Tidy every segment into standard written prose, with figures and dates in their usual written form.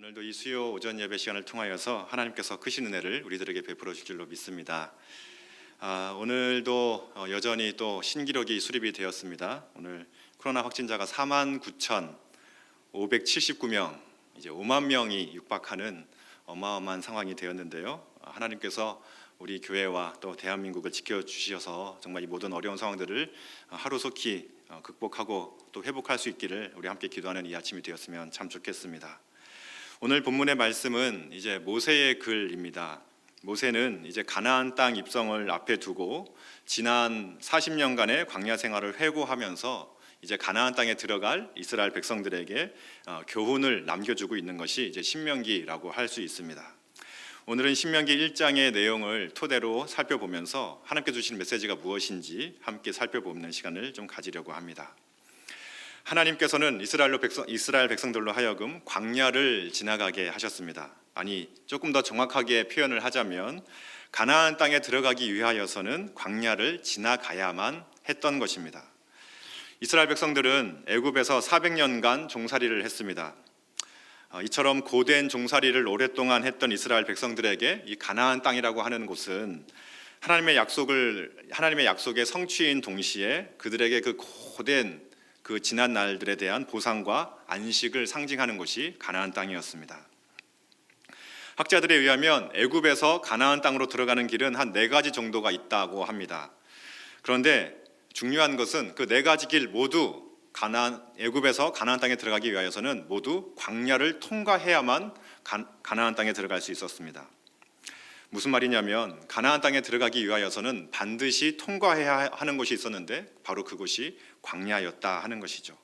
오늘도 이 수요 오전 예배 시간을 통하여서 하나님께서 크신 은혜를 우리들에게 베풀어 줄 줄로 믿습니다. 오늘도 여전히 또 신기록이 수립이 되었습니다. 오늘 코로나 확진자가 49,579명, 이제 5만 명이 육박하는 어마어마한 상황이 되었는데요. 하나님께서 우리 교회와 또 대한민국을 지켜주셔서 정말 이 모든 어려운 상황들을 하루속히 극복하고 또 회복할 수 있기를 우리 함께 기도하는 이 아침이 되었으면 참 좋겠습니다. 오늘 본문의 말씀은 이제 모세의 글입니다. 모세는 이제 가나안 땅 입성을 앞에 두고 지난 40년간의 광야 생활을 회고하면서 이제 가나안 땅에 들어갈 이스라엘 백성들에게 교훈을 남겨주고 있는 것이 이제 신명기라고 할 수 있습니다. 오늘은 신명기 1장의 내용을 토대로 살펴보면서 하나님께 주신 메시지가 무엇인지 함께 살펴보는 시간을 좀 가지려고 합니다. 하나님께서는 이스라엘 백성들로 하여금 광야를 지나가게 하셨습니다. 아니, 조금 더 정확하게 표현을 하자면 가나안 땅에 들어가기 위하여서는 광야를 지나가야만 했던 것입니다. 이스라엘 백성들은 애굽에서 400년간 종살이를 했습니다. 이처럼 고된 종살이를 오랫동안 했던 이스라엘 백성들에게 이 가나안 땅이라고 하는 곳은 하나님의 약속의 성취인 동시에 그들에게 그 고된 그 지난 날들에 대한 보상과 안식을 상징하는 것이 가나안 땅이었습니다. 학자들에 의하면 애굽에서 가나안 땅으로 들어가는 길은 한 4가지 정도가 있다고 합니다. 그런데 중요한 것은 그 4가지 길 모두 애굽에서 가나안 땅에 들어가기 위하여서는 모두 광야를 통과해야만 가나안 땅에 들어갈 수 있었습니다. 무슨 말이냐면 가나안 땅에 들어가기 위하여서는 반드시 통과해야 하는 곳이 있었는데 바로 그곳이 광야였다 하는 것이죠.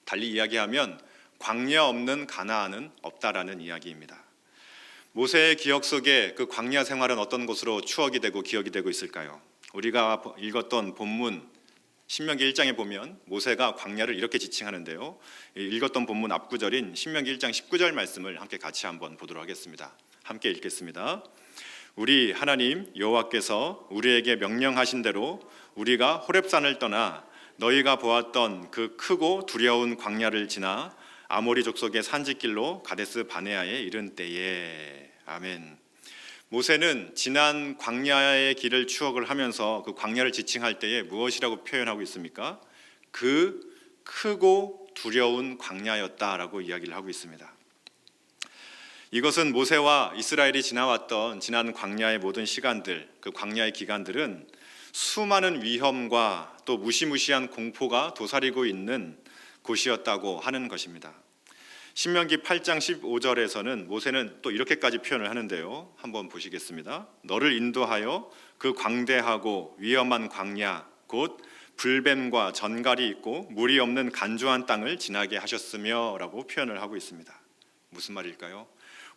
달리 이야기하면 광야 없는 가나안은 없다라는 이야기입니다. 모세의 기억 속에 그 광야 생활은 어떤 것으로 추억이 되고 기억이 되고 있을까요? 우리가 읽었던 본문 신명기 1장에 보면 모세가 광야를 이렇게 지칭하는데요. 읽었던 본문 앞구절인 신명기 1장 19절 말씀을 함께 같이 한번 보도록 하겠습니다. 함께 읽겠습니다. 우리 하나님 여호와께서 우리에게 명령하신 대로 우리가 호렙산을 떠나 너희가 보았던 그 크고 두려운 광야를 지나 아모리 족속의 산지길로 가데스 바네아에 이른 때에. 아멘. 모세는 지난 광야의 길을 추억을 하면서 그 광야를 지칭할 때에 무엇이라고 표현하고 있습니까? 그 크고 두려운 광야였다라고 이야기를 하고 있습니다. 이것은 모세와 이스라엘이 지나왔던 지난 광야의 모든 시간들, 그 광야의 기간들은 수많은 위험과 또 무시무시한 공포가 도사리고 있는 곳이었다고 하는 것입니다. 신명기 8장 15절에서는 모세는 또 이렇게까지 표현을 하는데요. 한번 보시겠습니다. 너를 인도하여 그 광대하고 위험한 광야 곧 불뱀과 전갈이 있고 물이 없는 간조한 땅을 지나게 하셨으며 라고 표현을 하고 있습니다. 무슨 말일까요?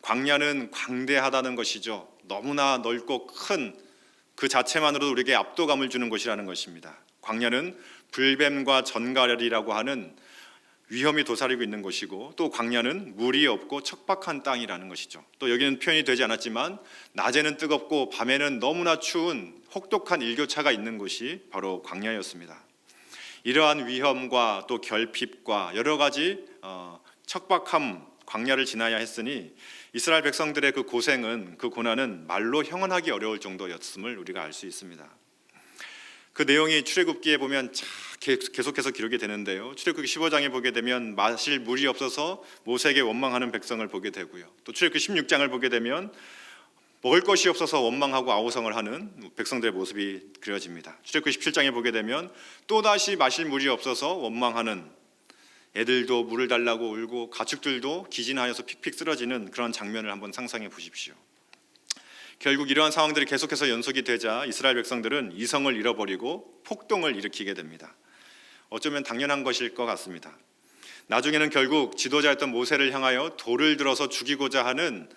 광야는 광대하다는 것이죠. 너무나 넓고 큰 그 자체만으로도 우리에게 압도감을 주는 곳이라는 것입니다. 광야는 불뱀과 전갈이라고 하는 위험이 도사리고 있는 곳이고 또 광야는 물이 없고 척박한 땅이라는 것이죠. 또 여기는 표현이 되지 않았지만 낮에는 뜨겁고 밤에는 너무나 추운 혹독한 일교차가 있는 곳이 바로 광야였습니다. 이러한 위험과 또 결핍과 여러 가지 척박함 광야를 지나야 했으니 이스라엘 백성들의 그 고생은 그 고난은 말로 형언하기 어려울 정도였음을 우리가 알 수 있습니다. 그 내용이 출애굽기에 보면 계속해서 기록이 되는데요. 출애굽기 15장에 보게 되면 마실 물이 없어서 모세에게 원망하는 백성을 보게 되고요. 또 출애굽기 16장을 보게 되면 먹을 것이 없어서 원망하고 아우성을 하는 백성들의 모습이 그려집니다. 출애굽기 17장에 보게 되면 또다시 마실 물이 없어서 원망하는 애들도 물을 달라고 울고 가축들도 기진하여서 픽픽 쓰러지는 그런 장면을 한번 상상해 보십시오. 결국 이러한 상황들이 계속해서 연속이 되자 이스라엘 백성들은 이성을 잃어버리고 폭동을 일으키게 됩니다. 어쩌면 당연한 것일 것 같습니다. 나중에는 결국 지도자였던 모세를 향하여 돌을 들어서 죽이고자 하는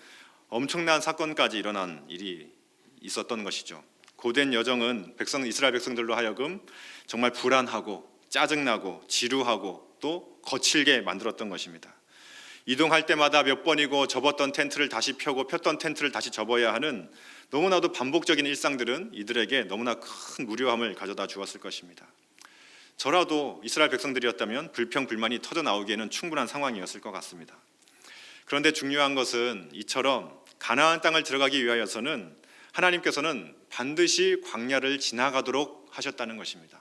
엄청난 사건까지 일어난 일이 있었던 것이죠. 고된 여정은 이스라엘 백성들로 하여금 정말 불안하고 짜증나고 지루하고 또 거칠게 만들었던 것입니다. 이동할 때마다 몇 번이고 접었던 텐트를 다시 펴고 폈던 텐트를 다시 접어야 하는 너무나도 반복적인 일상들은 이들에게 너무나 큰 무료함을 가져다 주었을 것입니다. 저라도 이스라엘 백성들이었다면 불평 불만이 터져 나오기에는 충분한 상황이었을 것 같습니다. 그런데 중요한 것은 이처럼 가나안 땅을 들어가기 위하여서는 하나님께서는 반드시 광야를 지나가도록 하셨다는 것입니다.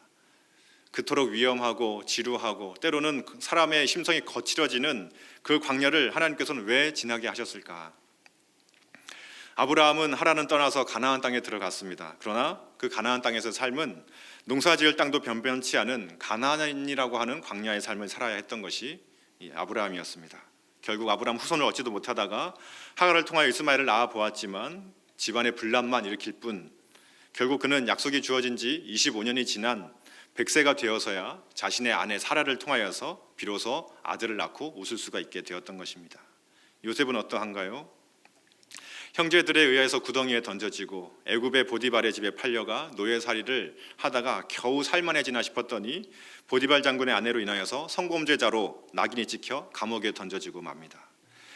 그토록 위험하고 지루하고 때로는 사람의 심성이 거칠어지는 그 광야를 하나님께서는 왜 지나게 하셨을까? 아브라함은 하란을 떠나서 가나안 땅에 들어갔습니다. 그러나 그 가나안 땅에서 삶은 농사지을 땅도 변변치 않은 가나안이라고 하는 광야의 삶을 살아야 했던 것이 이 아브라함이었습니다. 결국 아브라함 후손을 얻지도 못하다가 하갈을 통하여 이스마엘을 낳아 보았지만 집안의 분란만 일으킬 뿐, 결국 그는 약속이 주어진 지 25년이 지난 100세가 되어서야 자신의 아내 사라를 통하여서 비로소 아들을 낳고 웃을 수가 있게 되었던 것입니다. 요셉은 어떠한가요? 형제들에 의해서 구덩이에 던져지고 애굽의 보디발의 집에 팔려가 노예살이를 하다가 겨우 살만해지나 싶었더니 보디발 장군의 아내로 인하여서 성범죄자로 낙인이 찍혀 감옥에 던져지고 맙니다.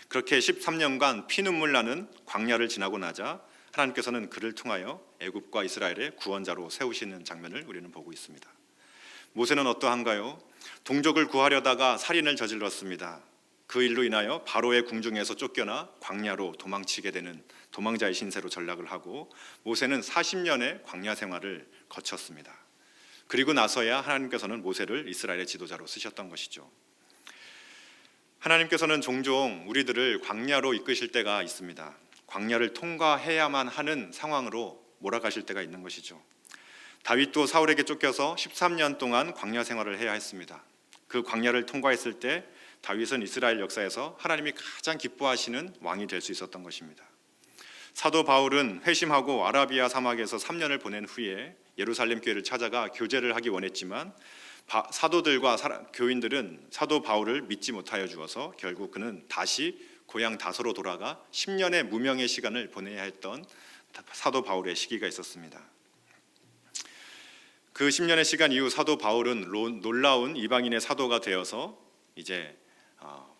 그렇게 13년간 피눈물 나는 광야를 지나고 나자 하나님께서는 그를 통하여 애굽과 이스라엘의 구원자로 세우시는 장면을 우리는 보고 있습니다. 모세는 어떠한가요? 동족을 구하려다가 살인을 저질렀습니다. 그 일로 인하여 바로의 궁중에서 쫓겨나 광야로 도망치게 되는 도망자의 신세로 전락을 하고 모세는 40년의 광야 생활을 거쳤습니다. 그리고 나서야 하나님께서는 모세를 이스라엘의 지도자로 쓰셨던 것이죠. 하나님께서는 종종 우리들을 광야로 이끄실 때가 있습니다. 광야를 통과해야만 하는 상황으로 몰아가실 때가 있는 것이죠. 다윗도 사울에게 쫓겨서 13년 동안 광야 생활을 해야 했습니다. 그 광야를 통과했을 때 다윗은 이스라엘 역사에서 하나님이 가장 기뻐하시는 왕이 될 수 있었던 것입니다. 사도 바울은 회심하고 아라비아 사막에서 3년을 보낸 후에 예루살렘 교회를 찾아가 교제를 하기 원했지만 사도들과 교인들은 사도 바울을 믿지 못하여 주어서 결국 그는 다시 고향 다소로 돌아가 10년의 무명의 시간을 보내야 했던 사도 바울의 시기가 있었습니다. 그 10년의 시간 이후 사도 바울은 놀라운 이방인의 사도가 되어서 이제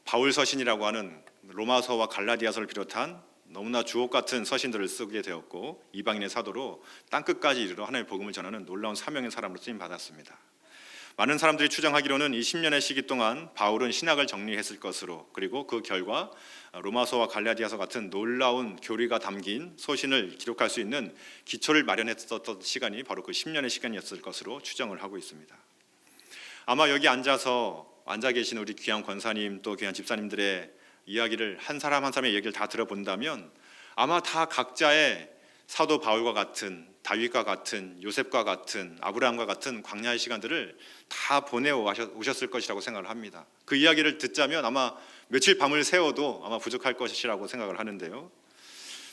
바울 서신이라고 하는 로마서와 갈라디아서를 비롯한 너무나 주옥 같은 서신들을 쓰게 되었고 이방인의 사도로 땅끝까지 이르러 하나님의 복음을 전하는 놀라운 사명의 사람으로 쓰임 받았습니다. 많은 사람들이 추정하기로는 이 10년의 시기 동안 바울은 신학을 정리했을 것으로, 그리고 그 결과 로마서와 갈라디아서 같은 놀라운 교리가 담긴 서신을 기록할 수 있는 기초를 마련했었던 시간이 바로 그 10년의 시간이었을 것으로 추정을 하고 있습니다. 아마 여기 앉아 계신 우리 귀한 권사님 또 귀한 집사님들의 이야기를 한 사람 한 사람의 얘기를 다 들어본다면 아마 다 각자의 사도 바울과 같은, 다윗과 같은, 요셉과 같은, 아브라함과 같은 광야의 시간들을 다 보내오셨을 것이라고 생각을 합니다. 그 이야기를 듣자면 아마 며칠 밤을 새워도 아마 부족할 것이라고 생각을 하는데요.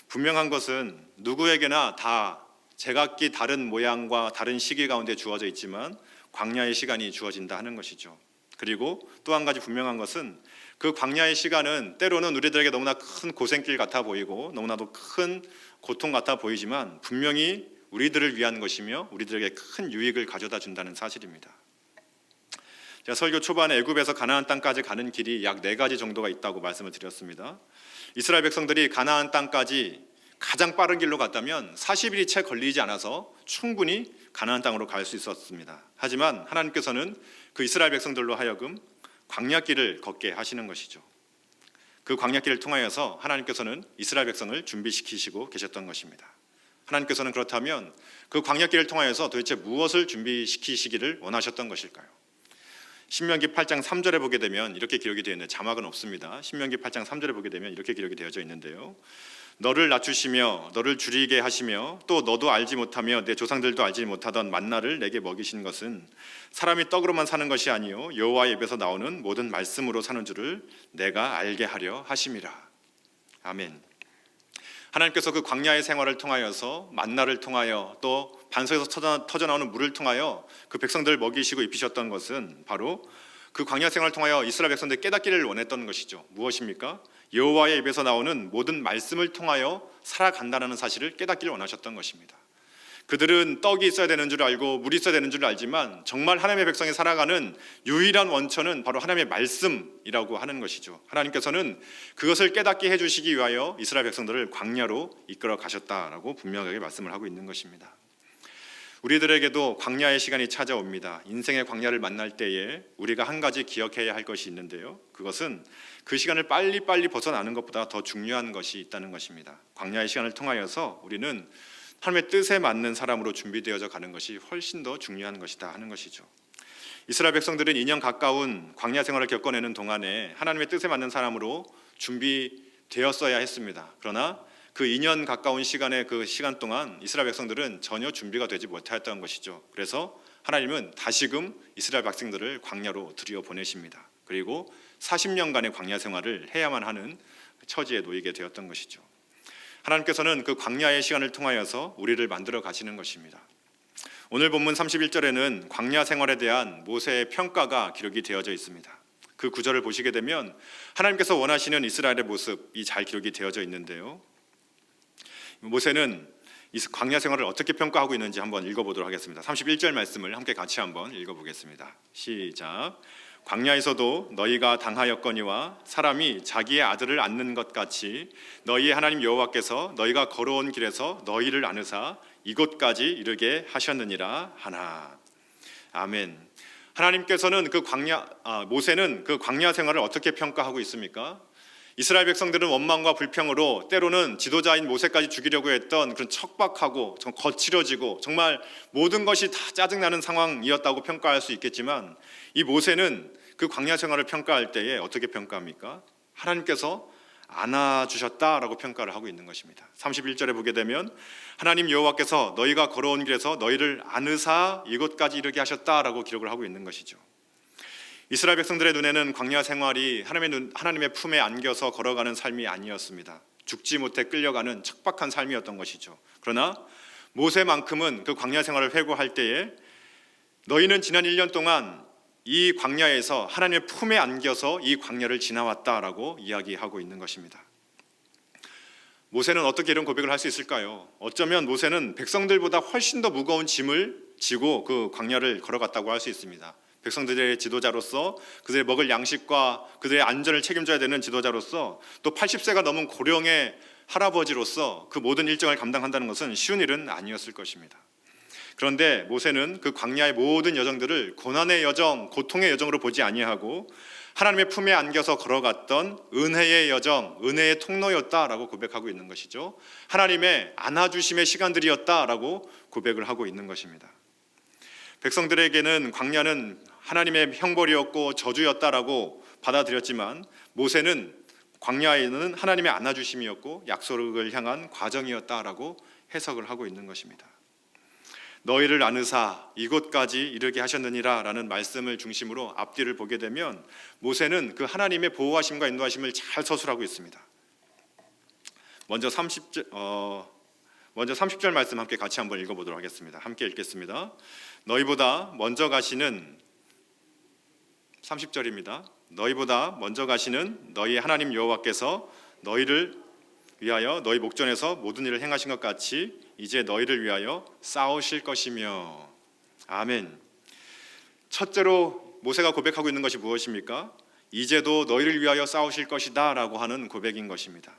분명한 것은 누구에게나 다 제각기 다른 모양과 다른 시기 가운데 주어져 있지만 광야의 시간이 주어진다 하는 것이죠. 그리고 또 한 가지 분명한 것은 그 광야의 시간은 때로는 우리들에게 너무나 큰 고생길 같아 보이고 너무나도 큰 고통 같아 보이지만 분명히 우리들을 위한 것이며 우리들에게 큰 유익을 가져다 준다는 사실입니다. 제가 설교 초반에 애굽에서 가나안 땅까지 가는 길이 약 4가지 정도가 있다고 말씀을 드렸습니다. 이스라엘 백성들이 가나안 땅까지 가장 빠른 길로 갔다면 40일이 채 걸리지 않아서 충분히 가나안 땅으로 갈 수 있었습니다. 하지만 하나님께서는 그 이스라엘 백성들로 하여금 광야길을 걷게 하시는 것이죠. 그 광야길을 통하여서 하나님께서는 이스라엘 백성을 준비시키시고 계셨던 것입니다. 하나님께서는 그렇다면 그 광야길을 통하여서 도대체 무엇을 준비시키시기를 원하셨던 것일까요? 신명기 8장 3절에 보게 되면 이렇게 기록이 되어 있는데 자막은 없습니다. 신명기 8장 3절에 보게 되면 이렇게 기록이 되어져 있는데요. 너를 낮추시며 너를 줄이게 하시며 또 너도 알지 못하며 내 조상들도 알지 못하던 만나를 내게 먹이신 것은 사람이 떡으로만 사는 것이 아니요 여호와의 입에서 나오는 모든 말씀으로 사는 줄을 내가 알게 하려 하심이라. 아멘. 하나님께서 그 광야의 생활을 통하여서 만나를 통하여 또 반석에서 터져나오는 물을 통하여 그 백성들을 먹이시고 입히셨던 것은 바로 그 광야 생활을 통하여 이스라엘 백성들이 깨닫기를 원했던 것이죠. 무엇입니까? 여호와의 입에서 나오는 모든 말씀을 통하여 살아간다는 사실을 깨닫기를 원하셨던 것입니다. 그들은 떡이 있어야 되는 줄 알고 물이 있어야 되는 줄 알지만 정말 하나님의 백성이 살아가는 유일한 원천은 바로 하나님의 말씀이라고 하는 것이죠. 하나님께서는 그것을 깨닫게 해주시기 위하여 이스라엘 백성들을 광야로 이끌어 가셨다라고 분명하게 말씀을 하고 있는 것입니다. 우리들에게도 광야의 시간이 찾아옵니다. 인생의 광야를 만날 때에 우리가 한 가지 기억해야 할 것이 있는데요, 그것은 그 시간을 빨리빨리 벗어나는 것보다 더 중요한 것이 있다는 것입니다. 광야의 시간을 통하여서 우리는 하나님의 뜻에 맞는 사람으로 준비되어져 가는 것이 훨씬 더 중요한 것이다 하는 것이죠. 이스라엘 백성들은 2년 가까운 광야 생활을 겪어내는 동안에 하나님의 뜻에 맞는 사람으로 준비되었어야 했습니다. 그러나 그 2년 가까운 시간의 그 시간 동안 이스라엘 백성들은 전혀 준비가 되지 못하였던 것이죠. 그래서 하나님은 다시금 이스라엘 백성들을 광야로 들여보내십니다. 그리고 40년간의 광야 생활을 해야만 하는 처지에 놓이게 되었던 것이죠. 하나님께서는 그 광야의 시간을 통하여서 우리를 만들어 가시는 것입니다. 오늘 본문 31절에는 광야 생활에 대한 모세의 평가가 기록이 되어져 있습니다. 그 구절을 보시게 되면 하나님께서 원하시는 이스라엘의 모습이 잘 기록이 되어져 있는데요, 모세는 이 광야 생활을 어떻게 평가하고 있는지 한번 읽어보도록 하겠습니다. 31절 말씀을 함께 같이 한번 읽어보겠습니다. 시작. 광야에서도 너희가 당하였거니와 사람이 자기의 아들을 안는 것 같이 너희의 하나님 여호와께서 너희가 걸어온 길에서 너희를 안으사 이곳까지 이르게 하셨느니라 하나. 아멘. 하나님께서는 모세는 그 광야 생활을 어떻게 평가하고 있습니까? 이스라엘 백성들은 원망과 불평으로 때로는 지도자인 모세까지 죽이려고 했던 그런 척박하고 거칠어지고 정말 모든 것이 다 짜증나는 상황이었다고 평가할 수 있겠지만, 이 모세는 그 광야 생활을 평가할 때에 어떻게 평가합니까? 하나님께서 안아주셨다라고 평가를 하고 있는 것입니다. 31절에 보게 되면 하나님 여호와께서 너희가 걸어온 길에서 너희를 안으사 이곳까지 이르게 하셨다라고 기록을 하고 있는 것이죠. 이스라엘 백성들의 눈에는 광야 생활이 하나님의 품에 안겨서 걸어가는 삶이 아니었습니다. 죽지 못해 끌려가는 척박한 삶이었던 것이죠. 그러나 모세만큼은 그 광야 생활을 회고할 때에 너희는 지난 1년 동안 이 광야에서 하나님의 품에 안겨서 이 광야를 지나왔다라고 이야기하고 있는 것입니다. 모세는 어떻게 이런 고백을 할 수 있을까요? 어쩌면 모세는 백성들보다 훨씬 더 무거운 짐을 지고 그 광야를 걸어갔다고 할 수 있습니다. 백성들의 지도자로서 그들의 먹을 양식과 그들의 안전을 책임져야 되는 지도자로서, 또 80세가 넘은 고령의 할아버지로서 그 모든 일정을 감당한다는 것은 쉬운 일은 아니었을 것입니다. 그런데 모세는 그 광야의 모든 여정들을 고난의 여정, 고통의 여정으로 보지 아니하고 하나님의 품에 안겨서 걸어갔던 은혜의 여정, 은혜의 통로였다라고 고백하고 있는 것이죠. 하나님의 안아주심의 시간들이었다라고 고백을 하고 있는 것입니다. 백성들에게는 광야는 하나님의 형벌이었고 저주였다라고 받아들였지만, 모세는 광야에는 하나님의 안아주심이었고 약속을 향한 과정이었다라고 해석을 하고 있는 것입니다. 너희를 안으사 이곳까지 이르게 하셨느니라 라는 말씀을 중심으로 앞뒤를 보게 되면 모세는 그 하나님의 보호하심과 인도하심을 잘 서술하고 있습니다. 먼저 30절 말씀 함께 같이 한번 읽어보도록 하겠습니다. 함께 읽겠습니다. 너희보다 먼저 가시는 30절입니다. 너희보다 먼저 가시는 너희 하나님 여호와께서 너희를 위하여 너희 목전에서 모든 일을 행하신 것 같이 이제 너희를 위하여 싸우실 것이며. 아멘. 첫째로 모세가 고백하고 있는 것이 무엇입니까? 이제도 너희를 위하여 싸우실 것이다 라고 하는 고백인 것입니다.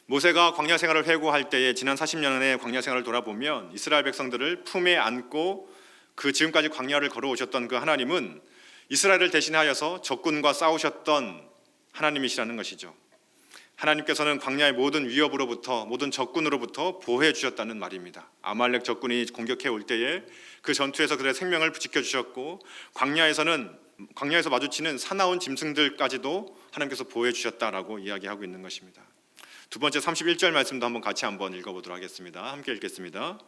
모세가 광야 생활을 회고할 때에 지난 40년의 광야 생활을 돌아보면 이스라엘 백성들을 품에 안고 그 지금까지 광야를 걸어오셨던 그 하나님은 이스라엘을 대신하여서 적군과 싸우셨던 하나님이시라는 것이죠. 하나님께서는 광야의 모든 위협으로부터, 모든 적군으로부터 보호해 주셨다는 말입니다. 아말렉 적군이 공격해 올 때에 그 전투에서 그들의 생명을 지켜주셨고, 광야에서 마주치는 사나운 짐승들까지도 하나님께서 보호해 주셨다라고 이야기하고 있는 것입니다. 두 번째 31절 말씀도 같이 한번 읽어보도록 하겠습니다. 함께 읽겠습니다.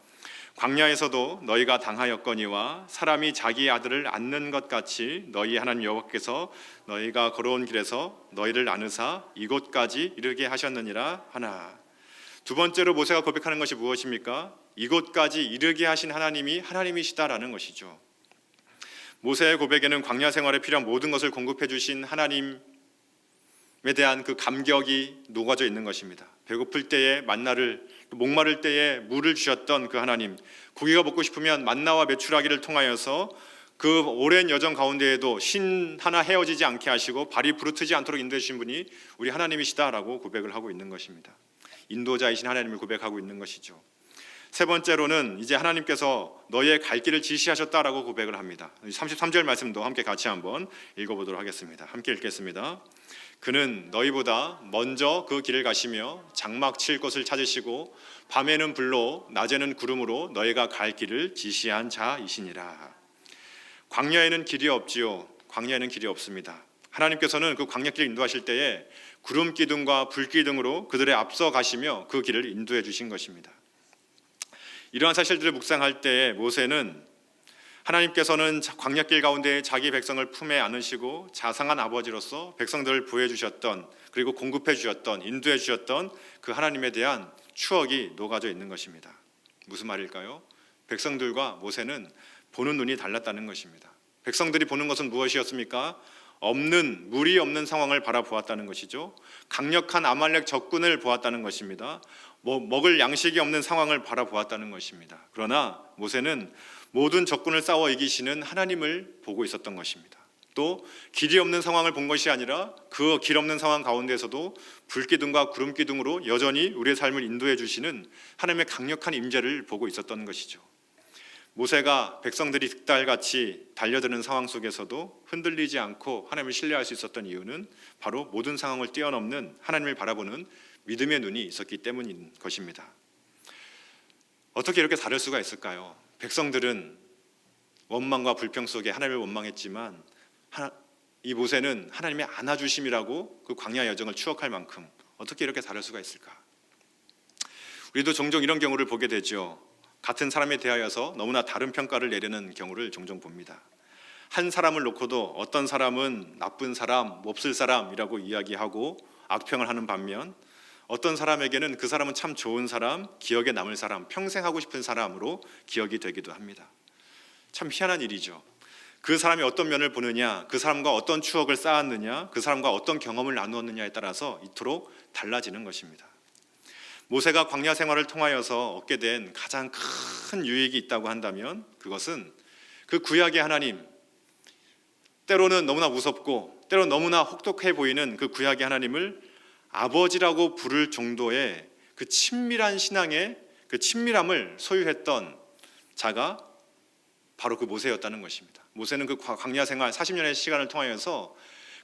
광야에서도 너희가 당하였거니와 사람이 자기의 아들을 안는 것 같이 너희 하나님 여호와께서 너희가 걸어온 길에서 너희를 안으사 이곳까지 이르게 하셨느니라 하나. 두 번째로 모세가 고백하는 것이 무엇입니까? 이곳까지 이르게 하신 하나님이 하나님이시다라는 것이죠. 모세의 고백에는 광야 생활에 필요한 모든 것을 공급해 주신 하나님에 대한 그 감격이 녹아져 있는 것입니다. 배고플 때에 만나를, 목마를 때에 물을 주셨던 그 하나님, 고기가 먹고 싶으면 만나와 메추라기를 통하여서 그 오랜 여정 가운데에도 신 하나 헤어지지 않게 하시고 발이 부르트지 않도록 인도해 주신 분이 우리 하나님이시다라고 고백을 하고 있는 것입니다. 인도자이신 하나님을 고백하고 있는 것이죠. 세 번째로는 이제 하나님께서 너희의 갈 길을 지시하셨다라고 고백을 합니다. 33절 말씀도 함께 같이 한번 읽어보도록 하겠습니다. 함께 읽겠습니다. 그는 너희보다 먼저 그 길을 가시며 장막 칠 곳을 찾으시고 밤에는 불로 낮에는 구름으로 너희가 갈 길을 지시한 자이시니라. 광야에는 길이 없지요. 광야에는 길이 없습니다. 하나님께서는 그 광야길을 인도하실 때에 구름 기둥과 불 기둥으로 그들의 앞서 가시며 그 길을 인도해 주신 것입니다. 이러한 사실들을 묵상할 때에 모세는 하나님께서는 광야길 가운데 자기 백성을 품에 안으시고 자상한 아버지로서 백성들을 보호해 주셨던, 그리고 공급해 주셨던, 인도해 주셨던 그 하나님에 대한 추억이 녹아져 있는 것입니다. 무슨 말일까요? 백성들과 모세는 보는 눈이 달랐다는 것입니다. 백성들이 보는 것은 무엇이었습니까? 물이 없는 상황을 바라보았다는 것이죠. 강력한 아말렉 적군을 보았다는 것입니다. 먹을 양식이 없는 상황을 바라보았다는 것입니다. 그러나 모세는 모든 적군을 싸워 이기시는 하나님을 보고 있었던 것입니다. 또 길이 없는 상황을 본 것이 아니라 그 길 없는 상황 가운데서도 불기둥과 구름기둥으로 여전히 우리의 삶을 인도해 주시는 하나님의 강력한 임재를 보고 있었던 것이죠. 모세가 백성들이 득달같이 달려드는 상황 속에서도 흔들리지 않고 하나님을 신뢰할 수 있었던 이유는 바로 모든 상황을 뛰어넘는 하나님을 바라보는 믿음의 눈이 있었기 때문인 것입니다. 어떻게 이렇게 다를 수가 있을까요? 백성들은 원망과 불평 속에 하나님을 원망했지만 이 모세는 하나님의 안아주심이라고 그 광야 여정을 추억할 만큼 어떻게 이렇게 다를 수가 있을까? 우리도 종종 이런 경우를 보게 되죠. 같은 사람에 대하여서 너무나 다른 평가를 내리는 경우를 종종 봅니다. 한 사람을 놓고도 어떤 사람은 나쁜 사람, 몹쓸 사람이라고 이야기하고 악평을 하는 반면 어떤 사람에게는 그 사람은 참 좋은 사람, 기억에 남을 사람, 평생 하고 싶은 사람으로 기억이 되기도 합니다. 참 희한한 일이죠. 그 사람이 어떤 면을 보느냐, 그 사람과 어떤 추억을 쌓았느냐, 그 사람과 어떤 경험을 나누었느냐에 따라서 이토록 달라지는 것입니다. 모세가 광야 생활을 통하여서 얻게 된 가장 큰 유익이 있다고 한다면 그것은 그 구약의 하나님, 때로는 너무나 무섭고 때로는 너무나 혹독해 보이는 그 구약의 하나님을 아버지라고 부를 정도의 그 친밀한 신앙의 그 친밀함을 소유했던 자가 바로 그 모세였다는 것입니다. 모세는 그 광야 생활 40년의 시간을 통하여서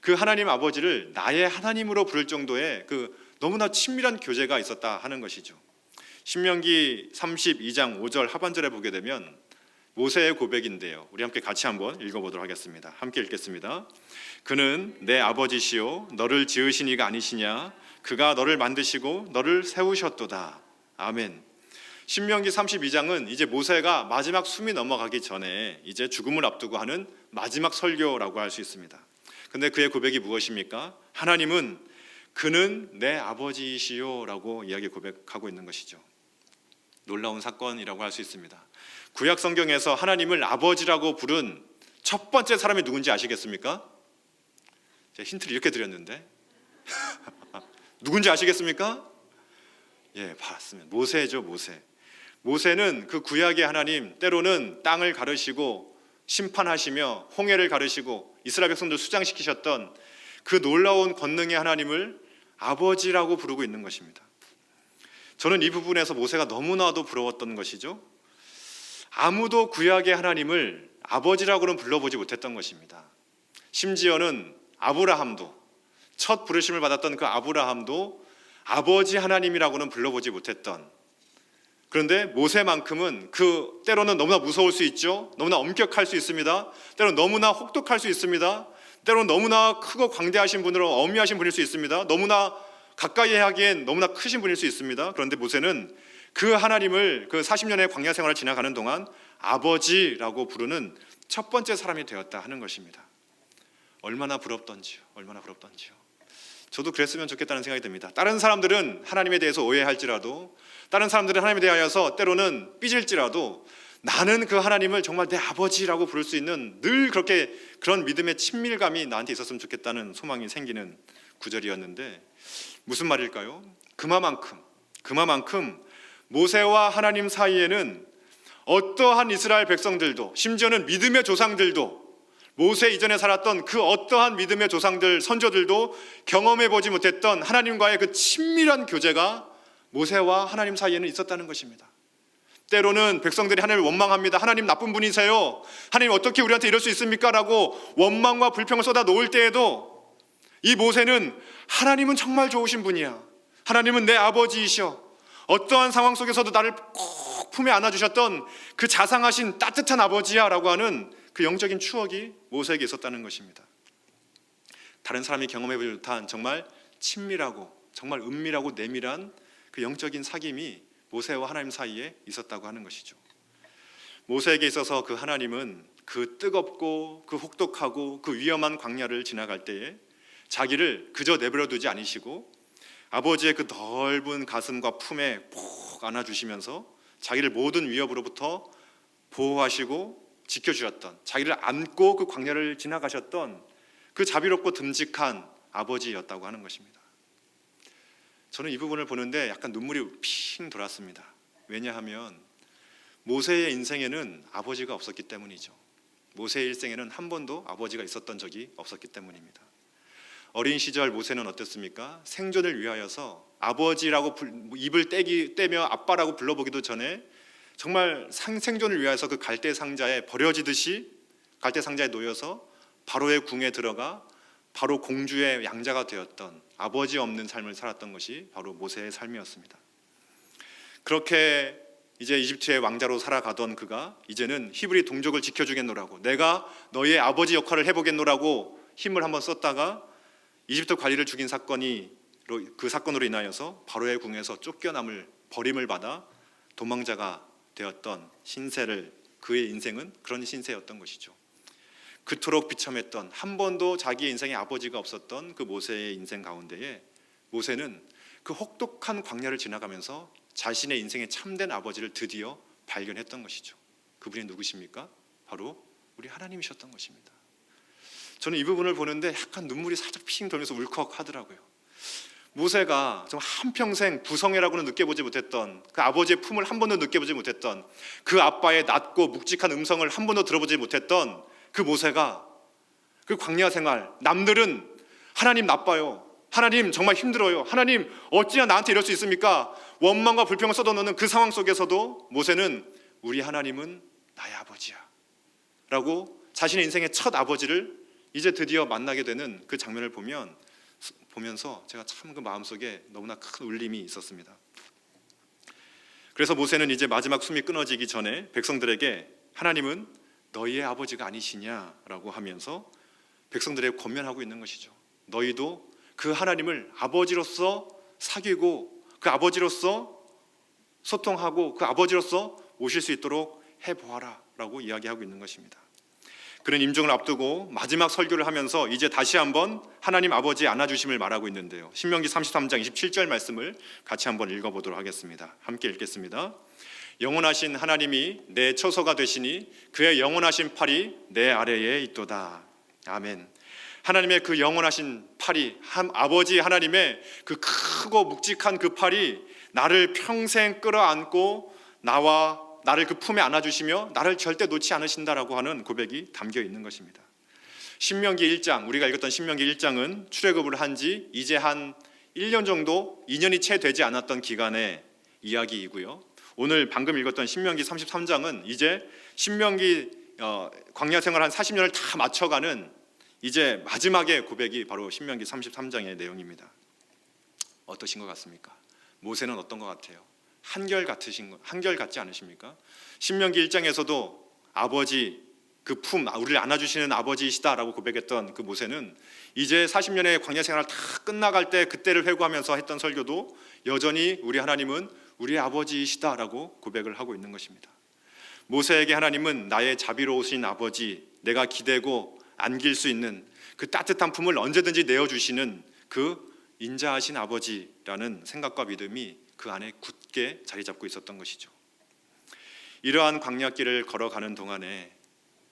그 하나님 아버지를 나의 하나님으로 부를 정도의 그 너무나 친밀한 교제가 있었다 하는 것이죠. 신명기 32장 5절 하반절에 보게 되면 모세의 고백인데요. 우리 함께 같이 한번 읽어보도록 하겠습니다. 함께 읽겠습니다. 그는 내 아버지시요 너를 지으신 이가 아니시냐? 그가 너를 만드시고 너를 세우셨도다. 아멘. 신명기 32장은 이제 모세가 마지막 숨이 넘어가기 전에 이제 죽음을 앞두고 하는 마지막 설교라고 할 수 있습니다. 근데 그의 고백이 무엇입니까? 하나님은 그는 내 아버지이시요 라고 이야기 고백하고 있는 것이죠. 놀라운 사건이라고 할 수 있습니다. 구약 성경에서 하나님을 아버지라고 부른 첫 번째 사람이 누군지 아시겠습니까? 제가 힌트를 이렇게 드렸는데 누군지 아시겠습니까? 예, 봤습니다. 모세죠. 모세는 그 구약의 하나님, 때로는 땅을 가르시고 심판하시며 홍해를 가르시고 이스라엘 백성들 수장시키셨던 그 놀라운 권능의 하나님을 아버지라고 부르고 있는 것입니다. 저는 이 부분에서 모세가 너무나도 부러웠던 것이죠. 아무도 구약의 하나님을 아버지라고는 불러보지 못했던 것입니다. 심지어는 아브라함도, 첫 부르심을 받았던 그 아브라함도 아버지 하나님이라고는 불러보지 못했던, 그런데 모세만큼은 그 때로는 너무나 무서울 수 있죠. 너무나 엄격할 수 있습니다. 때로는 너무나 혹독할 수 있습니다. 때로는 너무나 크고 광대하신 분으로 엄미하신 분일 수 있습니다. 너무나 가까이 하기엔 너무나 크신 분일 수 있습니다. 그런데 모세는 그 하나님을 그 40년의 광야 생활을 지나가는 동안 아버지라고 부르는 첫 번째 사람이 되었다 하는 것입니다. 얼마나 부럽던지요. 저도 그랬으면 좋겠다는 생각이 듭니다. 다른 사람들은 하나님에 대해서 오해할지라도, 다른 사람들은 하나님에 대하여서 때로는 삐질지라도 나는 그 하나님을 정말 내 아버지라고 부를 수 있는 늘 그렇게 그런 믿음의 친밀감이 나한테 있었으면 좋겠다는 소망이 생기는 구절이었는데 무슨 말일까요? 그만큼 모세와 하나님 사이에는 어떠한 이스라엘 백성들도, 심지어는 믿음의 조상들도, 모세 이전에 살았던 그 어떠한 믿음의 조상들, 선조들도 경험해보지 못했던 하나님과의 그 친밀한 교제가 모세와 하나님 사이에는 있었다는 것입니다. 때로는 백성들이 하나님을 원망합니다. 하나님 나쁜 분이세요. 하나님 어떻게 우리한테 이럴 수 있습니까? 라고 원망과 불평을 쏟아 놓을 때에도 이 모세는 하나님은 정말 좋으신 분이야. 하나님은 내 아버지이셔. 어떠한 상황 속에서도 나를 꼭 품에 안아주셨던 그 자상하신 따뜻한 아버지야 라고 하는 그 영적인 추억이 모세에게 있었다는 것입니다. 다른 사람이 경험해보지 못한 정말 친밀하고 정말 은밀하고 내밀한 그 영적인 사귐이 모세와 하나님 사이에 있었다고 하는 것이죠. 모세에게 있어서 그 하나님은 그 뜨겁고 그 혹독하고 그 위험한 광야를 지나갈 때에 자기를 그저 내버려 두지 않으시고 아버지의 그 넓은 가슴과 품에 푹 안아주시면서 자기를 모든 위협으로부터 보호하시고 지켜주셨던, 자기를 안고 그 광야를 지나가셨던 그 자비롭고 듬직한 아버지였다고 하는 것입니다. 저는 이 부분을 보는데 약간 눈물이 핑 돌았습니다. 왜냐하면 모세의 인생에는 아버지가 없었기 때문이죠. 모세의 일생에는 한 번도 아버지가 있었던 적이 없었기 때문입니다. 어린 시절 모세는 어땠습니까? 생존을 위하여서 아버지라고 입을 떼며 아빠라고 불러보기도 전에 정말 생존을 위하여서 그 갈대 상자에 버려지듯이 갈대 상자에 놓여서 바로의 궁에 들어가 바로 공주의 양자가 되었던 아버지 없는 삶을 살았던 것이 바로 모세의 삶이었습니다. 그렇게 이제 이집트의 왕자로 살아가던 그가 이제는 히브리 동족을 지켜주겠노라고, 내가 너희의 아버지 역할을 해보겠노라고 힘을 한번 썼다가 이집트 관리를 죽인 그 사건으로 인하여서 바로의 궁에서 쫓겨남을 버림을 받아 도망자가 되었던 신세를, 그의 인생은 그런 신세였던 것이죠. 그토록 비참했던, 한 번도 자기의 인생에 아버지가 없었던 그 모세의 인생 가운데에 모세는 그 혹독한 광야를 지나가면서 자신의 인생의 참된 아버지를 드디어 발견했던 것이죠. 그분이 누구십니까? 바로 우리 하나님이셨던 것입니다. 저는 이 부분을 보는데 약간 눈물이 살짝 핑 돌면서 울컥하더라고요. 모세가 좀 한평생 구성애라고는 느껴보지 못했던, 그 아버지의 품을 한 번도 느껴보지 못했던, 그 아빠의 낮고 묵직한 음성을 한 번도 들어보지 못했던 그 모세가 그 광야 생활, 남들은 하나님 나빠요, 하나님 정말 힘들어요, 하나님 어찌나 나한테 이럴 수 있습니까? 원망과 불평을 쏟아놓는 그 상황 속에서도 모세는 우리 하나님은 나의 아버지야 라고 자신의 인생의 첫 아버지를 이제 드디어 만나게 되는 그 장면을 보면서 제가 참 그 마음속에 너무나 큰 울림이 있었습니다. 그래서 모세는 이제 마지막 숨이 끊어지기 전에 백성들에게 하나님은 너희의 아버지가 아니시냐라고 하면서 백성들에게 권면하고 있는 것이죠. 너희도 그 하나님을 아버지로서 사귀고 그 아버지로서 소통하고 그 아버지로서 모실 수 있도록 해보아라 라고 이야기하고 있는 것입니다. 그는 임종을 앞두고 마지막 설교를 하면서 이제 다시 한번 하나님 아버지의 안아주심을 말하고 있는데요. 신명기 33장 27절 말씀을 같이 한번 읽어보도록 하겠습니다. 함께 읽겠습니다. 영원하신 하나님이 내 처소가 되시니 그의 영원하신 팔이 내 아래에 있도다. 아멘. 하나님의 그 영원하신 팔이, 아버지 하나님의 그 크고 묵직한 그 팔이 나를 평생 끌어안고 나를 그 품에 안아주시며 나를 절대 놓지 않으신다라고 하는 고백이 담겨 있는 것입니다. 신명기 1장, 우리가 읽었던 신명기 1장은 출애굽을 한 지 이제 한 1년 정도, 2년이 채 되지 않았던 기간의 이야기이고요. 오늘 방금 읽었던 신명기 33장은 이제 신명기 광야 생활 한 40년을 다 맞춰가는 이제 마지막의 고백이 바로 신명기 33장의 내용입니다. 어떠신 것 같습니까? 모세는 어떤 것 같아요? 한결같지 않으십니까? 신명기 1장에서도 아버지 그 품, 우리를 안아주시는 아버지이시다라고 고백했던 그 모세는 이제 40년의 광야 생활 다 끝나갈 때 그때를 회고하면서 했던 설교도 여전히 우리 하나님은 우리의 아버지이시다라고 고백을 하고 있는 것입니다. 모세에게 하나님은 나의 자비로우신 아버지, 내가 기대고 안길 수 있는 그 따뜻한 품을 언제든지 내어주시는 그 인자하신 아버지라는 생각과 믿음이 그 안에 굳게 자리 잡고 있었던 것이죠. 이러한 광야길을 걸어가는 동안에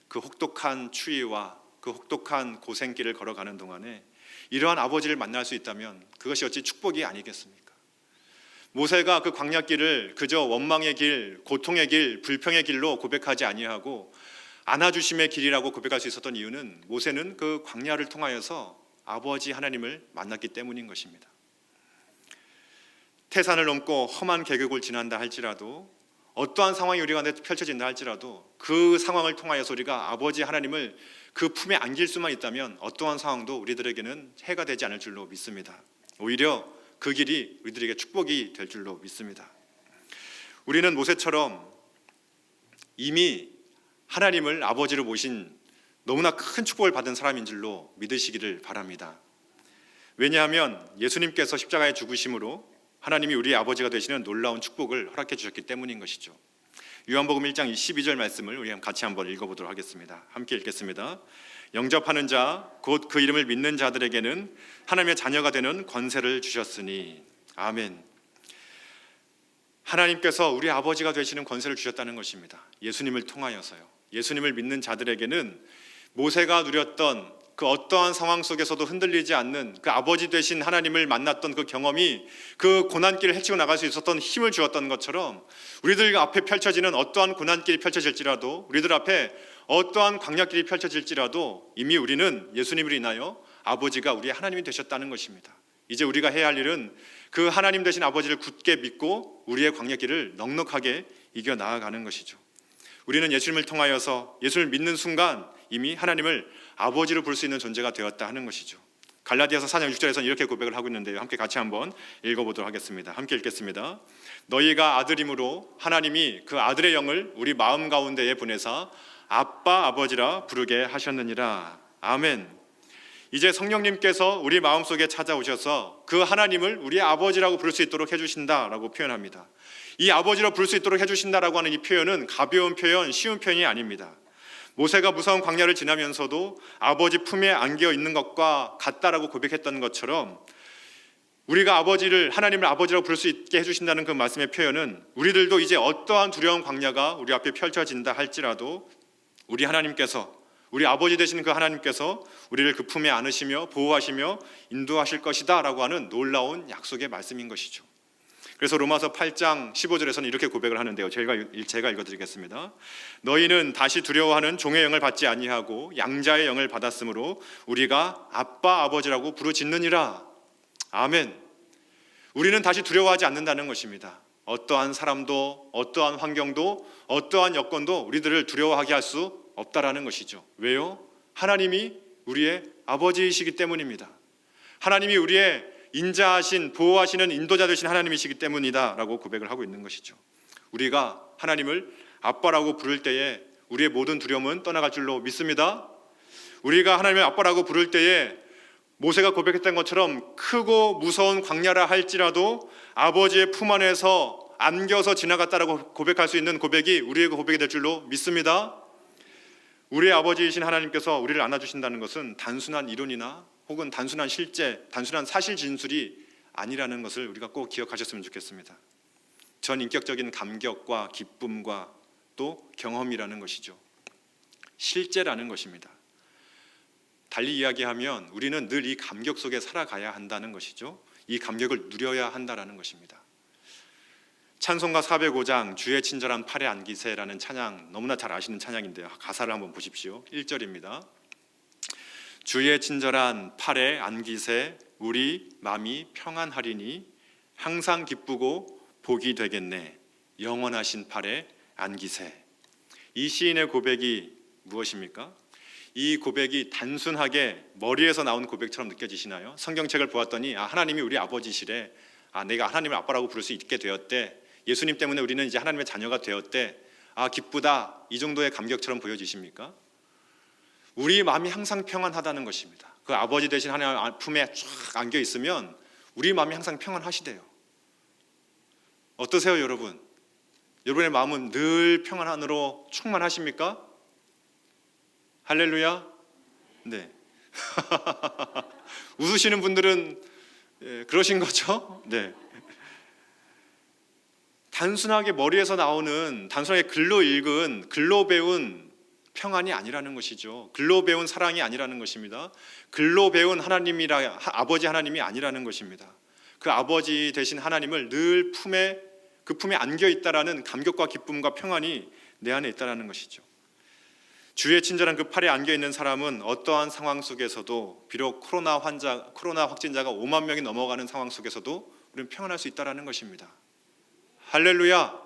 그 혹독한 추위와 그 혹독한 고생길을 걸어가는 동안에 이러한 아버지를 만날 수 있다면 그것이 어찌 축복이 아니겠습니까? 모세가 그 광야길을 그저 원망의 길, 고통의 길, 불평의 길로 고백하지 아니하고 안아주심의 길이라고 고백할 수 있었던 이유는 모세는 그 광야를 통하여서 아버지 하나님을 만났기 때문인 것입니다. 태산을 넘고 험한 계곡을 지난다 할지라도 어떠한 상황이 우리 가운데 펼쳐진다 할지라도 그 상황을 통하여서 우리가 아버지 하나님을 그 품에 안길 수만 있다면 어떠한 상황도 우리들에게는 해가 되지 않을 줄로 믿습니다. 오히려 그 길이 우리들에게 축복이 될 줄로 믿습니다. 우리는 모세처럼 이미 하나님을 아버지로 모신 너무나 큰 축복을 받은 사람인 줄로 믿으시기를 바랍니다. 왜냐하면 예수님께서 십자가에 죽으심으로 하나님이 우리의 아버지가 되시는 놀라운 축복을 허락해 주셨기 때문인 것이죠. 요한복음 1장 12절 말씀을 우리 같이 한번 읽어보도록 하겠습니다. 함께 읽겠습니다. 영접하는 자 곧 그 이름을 믿는 자들에게는 하나님의 자녀가 되는 권세를 주셨으니. 아멘. 하나님께서 우리 아버지가 되시는 권세를 주셨다는 것입니다. 예수님을 통하여서요. 예수님을 믿는 자들에게는 모세가 누렸던 그 어떠한 상황 속에서도 흔들리지 않는 그 아버지 되신 하나님을 만났던 그 경험이 그 고난길을 헤치고 나갈 수 있었던 힘을 주었던 것처럼 우리들 앞에 펼쳐지는 어떠한 고난길이 펼쳐질지라도, 우리들 앞에 어떠한 광야길이 펼쳐질지라도 이미 우리는 예수님을 인하여 아버지가 우리의 하나님이 되셨다는 것입니다. 이제 우리가 해야 할 일은 그 하나님 되신 아버지를 굳게 믿고 우리의 광야길을 넉넉하게 이겨 나아가는 것이죠. 우리는 예수님을 통하여서 예수를 믿는 순간 이미 하나님을 아버지로 볼 수 있는 존재가 되었다 하는 것이죠. 갈라디아서 4장 6절에서는 이렇게 고백을 하고 있는데요. 함께 같이 한번 읽어보도록 하겠습니다. 함께 읽겠습니다. 너희가 아들임으로 하나님이 그 아들의 영을 우리 마음 가운데에 보내사 아빠 아버지라 부르게 하셨느니라. 아멘. 이제 성령님께서 우리 마음속에 찾아오셔서 그 하나님을 우리의 아버지라고 부를 수 있도록 해주신다라고 표현합니다. 이 아버지로 부를 수 있도록 해주신다라고 하는 이 표현은 가벼운 표현, 쉬운 표현이 아닙니다. 모세가 무서운 광야를 지나면서도 아버지 품에 안겨 있는 것과 같다라고 고백했던 것처럼 우리가 아버지를, 하나님을 아버지라고 부를 수 있게 해주신다는 그 말씀의 표현은 우리들도 이제 어떠한 두려운 광야가 우리 앞에 펼쳐진다 할지라도 우리 하나님께서, 우리 아버지 되시는 그 하나님께서 우리를 그 품에 안으시며 보호하시며 인도하실 것이다 라고 하는 놀라운 약속의 말씀인 것이죠. 그래서 로마서 8장 15절에서는 이렇게 고백을 하는데요. 제가 읽어드리겠습니다. 너희는 다시 두려워하는 종의 영을 받지 아니하고 양자의 영을 받았으므로 우리가 아빠 아버지라고 부르짖느니라. 아멘. 우리는 다시 두려워하지 않는다는 것입니다. 어떠한 사람도, 어떠한 환경도, 어떠한 여건도 우리들을 두려워하게 할 수 없다라는 것이죠. 왜요? 하나님이 우리의 아버지이시기 때문입니다. 하나님이 우리의 인자하신, 보호하시는 인도자 되신 하나님이시기 때문이다 라고 고백을 하고 있는 것이죠. 우리가 하나님을 아빠라고 부를 때에 우리의 모든 두려움은 떠나갈 줄로 믿습니다. 우리가 하나님을 아빠라고 부를 때에 모세가 고백했던 것처럼 크고 무서운 광야라 할지라도 아버지의 품 안에서 안겨서 지나갔다라고 고백할 수 있는 고백이 우리의 고백이 될 줄로 믿습니다. 우리의 아버지이신 하나님께서 우리를 안아주신다는 것은 단순한 이론이나 혹은 단순한 실제, 단순한 사실 진술이 아니라는 것을 우리가 꼭 기억하셨으면 좋겠습니다. 전 인격적인 감격과 기쁨과 또 경험이라는 것이죠. 실제라는 것입니다. 달리 이야기하면 우리는 늘 이 감격 속에 살아가야 한다는 것이죠. 이 감격을 누려야 한다는 것입니다. 찬송가 405장 주의 친절한 팔에 안기세라는 찬양, 너무나 잘 아시는 찬양인데요. 가사를 한번 보십시오. 1절입니다. 주의 친절한 팔에 안기세 우리 마음이 평안하리니 항상 기쁘고 복이 되겠네 영원하신 팔에 안기세. 이 시인의 고백이 무엇입니까? 이 고백이 단순하게 머리에서 나온 고백처럼 느껴지시나요? 성경책을 보았더니 하나님이 우리 아버지시래, 내가 하나님을 아빠라고 부를 수 있게 되었대, 예수님 때문에 우리는 이제 하나님의 자녀가 되었대, 기쁘다, 이 정도의 감격처럼 보여지십니까? 우리 마음이 항상 평안하다는 것입니다. 그 아버지 되신 하나님 품에 쫙 안겨 있으면 우리 마음이 항상 평안하시대요. 어떠세요, 여러분? 여러분의 마음은 늘 평안함으로 충만하십니까? 할렐루야. 네. 웃으시는 분들은 그러신 거죠? 네. 단순하게 머리에서 나오는, 단순하게 글로 읽은, 글로 배운 평안이 아니라는 것이죠. 글로 배운 사랑이 아니라는 것입니다. 글로 배운 하나님이라, 아버지 하나님이 아니라는 것입니다. 그 아버지 되신 하나님을 늘 그 품에 안겨 있다라는 감격과 기쁨과 평안이 내 안에 있다라는 것이죠. 주의 친절한 그 팔에 안겨 있는 사람은 어떠한 상황 속에서도, 비록 코로나 확진자가 5만 명이 넘어가는 상황 속에서도 우리는 평안할 수 있다라는 것입니다. 할렐루야.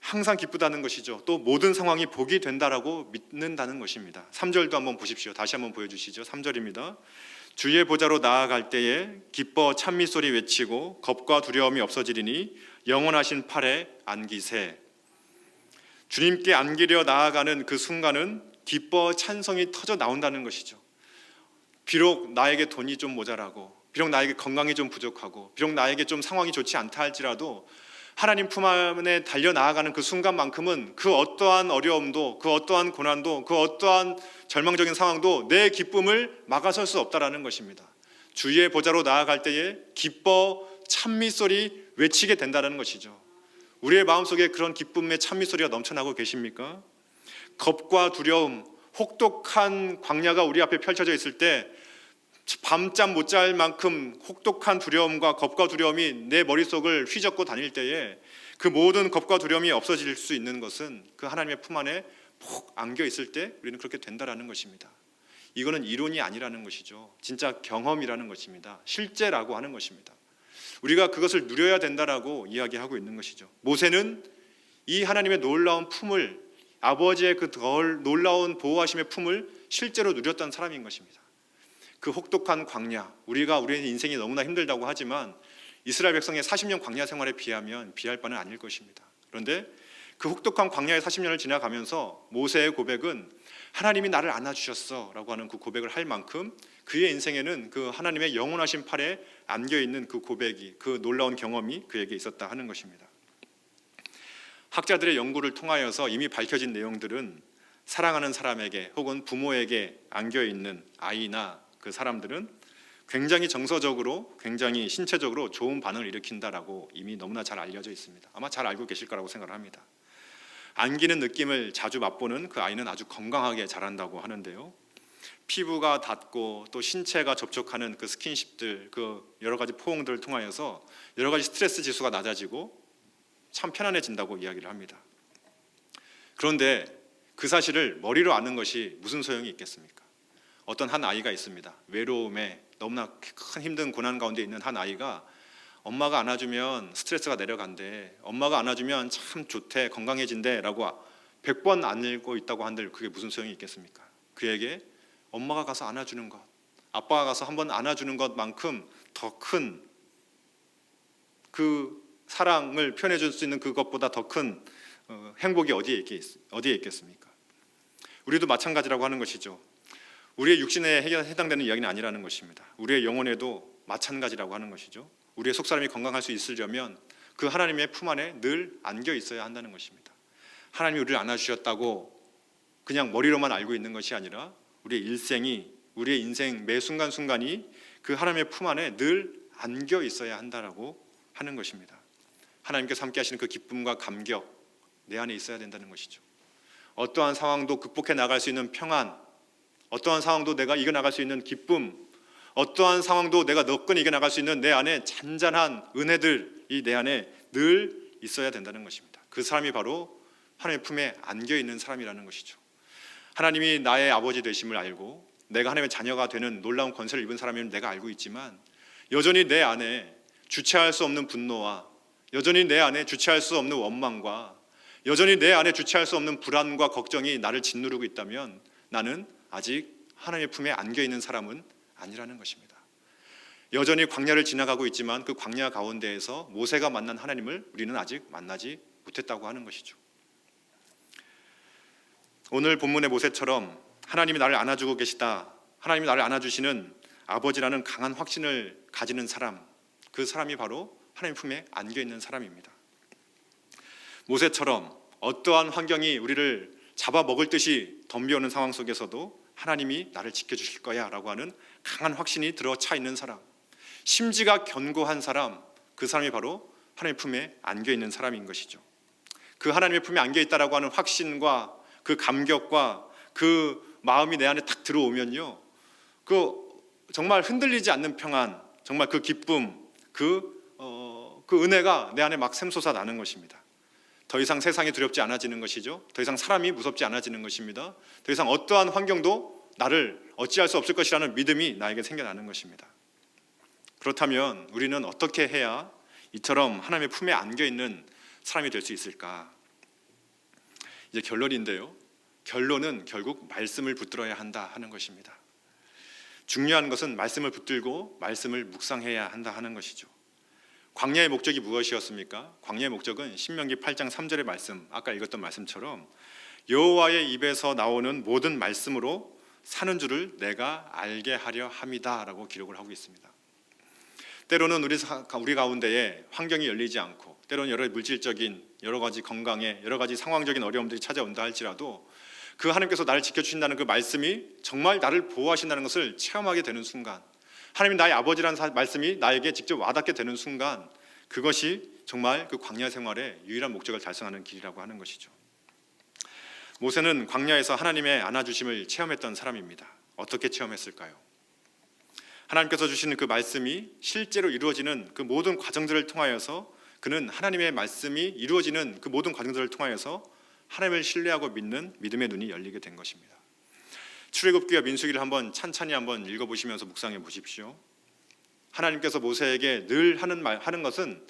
항상 기쁘다는 것이죠. 또 모든 상황이 복이 된다라고 믿는다는 것입니다. 3절도 한번 보십시오. 다시 한번 보여주시죠. 3절입니다. 주의 보좌로 나아갈 때에 기뻐 찬미 소리 외치고 겁과 두려움이 없어지리니 영원하신 팔에 안기세. 주님께 안기려 나아가는 그 순간은 기뻐 찬성이 터져 나온다는 것이죠. 비록 나에게 돈이 좀 모자라고, 비록 나에게 건강이 좀 부족하고, 비록 나에게 좀 상황이 좋지 않다 할지라도 하나님 품 안에 달려 나아가는 그 순간만큼은 그 어떠한 어려움도, 그 어떠한 고난도, 그 어떠한 절망적인 상황도 내 기쁨을 막아설 수 없다라는 것입니다. 주의 보좌로 나아갈 때에 기뻐 찬미 소리 외치게 된다는 것이죠. 우리의 마음속에 그런 기쁨의 찬미 소리가 넘쳐나고 계십니까? 겁과 두려움, 혹독한 광야가 우리 앞에 펼쳐져 있을 때 밤잠 못 잘 만큼 혹독한 두려움과 겁과 두려움이 내 머릿속을 휘젓고 다닐 때에 그 모든 겁과 두려움이 없어질 수 있는 것은 그 하나님의 품 안에 푹 안겨 있을 때 우리는 그렇게 된다라는 것입니다. 이거는 이론이 아니라는 것이죠. 진짜 경험이라는 것입니다. 실제라고 하는 것입니다. 우리가 그것을 누려야 된다라고 이야기하고 있는 것이죠. 모세는 이 하나님의 놀라운 품을, 아버지의 그 놀라운 보호하심의 품을 실제로 누렸던 사람인 것입니다. 그 혹독한 광야, 우리의 인생이 너무나 힘들다고 하지만 이스라엘 백성의 40년 광야 생활에 비하면 비할 바는 아닐 것입니다. 그런데 그 혹독한 광야의 40년을 지나가면서 모세의 고백은 하나님이 나를 안아주셨어 라고 하는 그 고백을 할 만큼 그의 인생에는 그 하나님의 영원하신 팔에 안겨있는 그 고백이, 그 놀라운 경험이 그에게 있었다 하는 것입니다. 학자들의 연구를 통하여서 이미 밝혀진 내용들은 사랑하는 사람에게 혹은 부모에게 안겨있는 아이나 그 사람들은 굉장히 정서적으로, 굉장히 신체적으로 좋은 반응을 일으킨다라고 이미 너무나 잘 알려져 있습니다. 아마 잘 알고 계실 거라고 생각을 합니다. 안기는 느낌을 자주 맛보는 그 아이는 아주 건강하게 자란다고 하는데요. 피부가 닿고 또 신체가 접촉하는 그 스킨십들, 그 여러 가지 포옹들을 통하여서 여러 가지 스트레스 지수가 낮아지고 참 편안해진다고 이야기를 합니다. 그런데 그 사실을 머리로 아는 것이 무슨 소용이 있겠습니까? 어떤 한 아이가 있습니다. 외로움에 너무나 큰 힘든 고난 가운데 있는 한 아이가 엄마가 안아주면 스트레스가 내려간대, 엄마가 안아주면 참 좋대, 건강해진대 라고 100번 안고 있다고 한들 그게 무슨 소용이 있겠습니까? 그에게 엄마가 가서 안아주는 것, 아빠가 가서 한번 안아주는 것만큼 더 큰 그 사랑을 표현해 줄 수 있는 그것보다 더 큰 행복이 어디에 있겠습니까? 우리도 마찬가지라고 하는 것이죠. 우리의 육신에 해당되는 이야기는 아니라는 것입니다. 우리의 영혼에도 마찬가지라고 하는 것이죠. 우리의 속사람이 건강할 수 있으려면 그 하나님의 품 안에 늘 안겨 있어야 한다는 것입니다. 하나님이 우리를 안아주셨다고 그냥 머리로만 알고 있는 것이 아니라 우리의 인생 매 순간순간이 그 하나님의 품 안에 늘 안겨 있어야 한다라고 하는 것입니다. 하나님께서 함께 하시는 그 기쁨과 감격 내 안에 있어야 된다는 것이죠. 어떠한 상황도 극복해 나갈 수 있는 평안, 어떠한 상황도 내가 이겨나갈 수 있는 기쁨, 어떠한 상황도 내가 너끈 이겨나갈 수 있는 내 안에 잔잔한 은혜들이 내 안에 늘 있어야 된다는 것입니다. 그 사람이 바로 하나님의 품에 안겨있는 사람이라는 것이죠. 하나님이 나의 아버지 되심을 알고 내가 하나님의 자녀가 되는 놀라운 권세를 입은 사람임을 내가 알고 있지만 여전히 내 안에 주체할 수 없는 분노와 여전히 내 안에 주체할 수 없는 원망과 여전히 내 안에 주체할 수 없는 불안과 걱정이 나를 짓누르고 있다면 나는 아직 하나님의 품에 안겨있는 사람은 아니라는 것입니다. 여전히 광야를 지나가고 있지만 그 광야 가운데에서 모세가 만난 하나님을 우리는 아직 만나지 못했다고 하는 것이죠. 오늘 본문의 모세처럼 하나님이 나를 안아주고 계시다, 하나님이 나를 안아주시는 아버지라는 강한 확신을 가지는 사람, 그 사람이 바로 하나님 품에 안겨있는 사람입니다. 모세처럼 어떠한 환경이 우리를 잡아먹을 듯이 덤벼오는 상황 속에서도 하나님이 나를 지켜주실 거야 라고 하는 강한 확신이 들어차 있는 사람, 심지가 견고한 사람, 그 사람이 바로 하나님의 품에 안겨있는 사람인 것이죠. 그 하나님의 품에 안겨있다라고 하는 확신과 그 감격과 그 마음이 내 안에 탁 들어오면요, 그 정말 흔들리지 않는 평안, 정말 그 기쁨, 그 은혜가 내 안에 막 샘솟아 나는 것입니다. 더 이상 세상이 두렵지 않아지는 것이죠. 더 이상 사람이 무섭지 않아지는 것입니다. 더 이상 어떠한 환경도 나를 어찌할 수 없을 것이라는 믿음이 나에게 생겨나는 것입니다. 그렇다면 우리는 어떻게 해야 이처럼 하나님의 품에 안겨있는 사람이 될 수 있을까? 이제 결론인데요. 결론은 결국 말씀을 붙들어야 한다 하는 것입니다. 중요한 것은 말씀을 붙들고 말씀을 묵상해야 한다 하는 것이죠. 광야의 목적이 무엇이었습니까? 광야의 목적은 신명기 8장 3절의 말씀, 아까 읽었던 말씀처럼 여호와의 입에서 나오는 모든 말씀으로 사는 줄을 내가 알게 하려 함이다 라고 기록을 하고 있습니다. 때로는 우리 가운데에 환경이 열리지 않고, 때로는 여러 물질적인 여러 가지 건강에 여러 가지 상황적인 어려움들이 찾아온다 할지라도 그 하나님께서 나를 지켜주신다는 그 말씀이 정말 나를 보호하신다는 것을 체험하게 되는 순간, 하나님이 나의 아버지라는 말씀이 나에게 직접 와닿게 되는 순간, 그것이 정말 그 광야 생활의 유일한 목적을 달성하는 길이라고 하는 것이죠. 모세는 광야에서 하나님의 안아주심을 체험했던 사람입니다. 어떻게 체험했을까요? 하나님께서 주시는 그 말씀이 실제로 이루어지는 그 모든 과정들을 통하여서, 그는 하나님의 말씀이 이루어지는 그 모든 과정들을 통하여서 하나님을 신뢰하고 믿는 믿음의 눈이 열리게 된 것입니다. 출애굽기와 민수기를 한번 찬찬히 한번 읽어보시면서 묵상해 보십시오. 하나님께서 모세에게 늘 하는 것은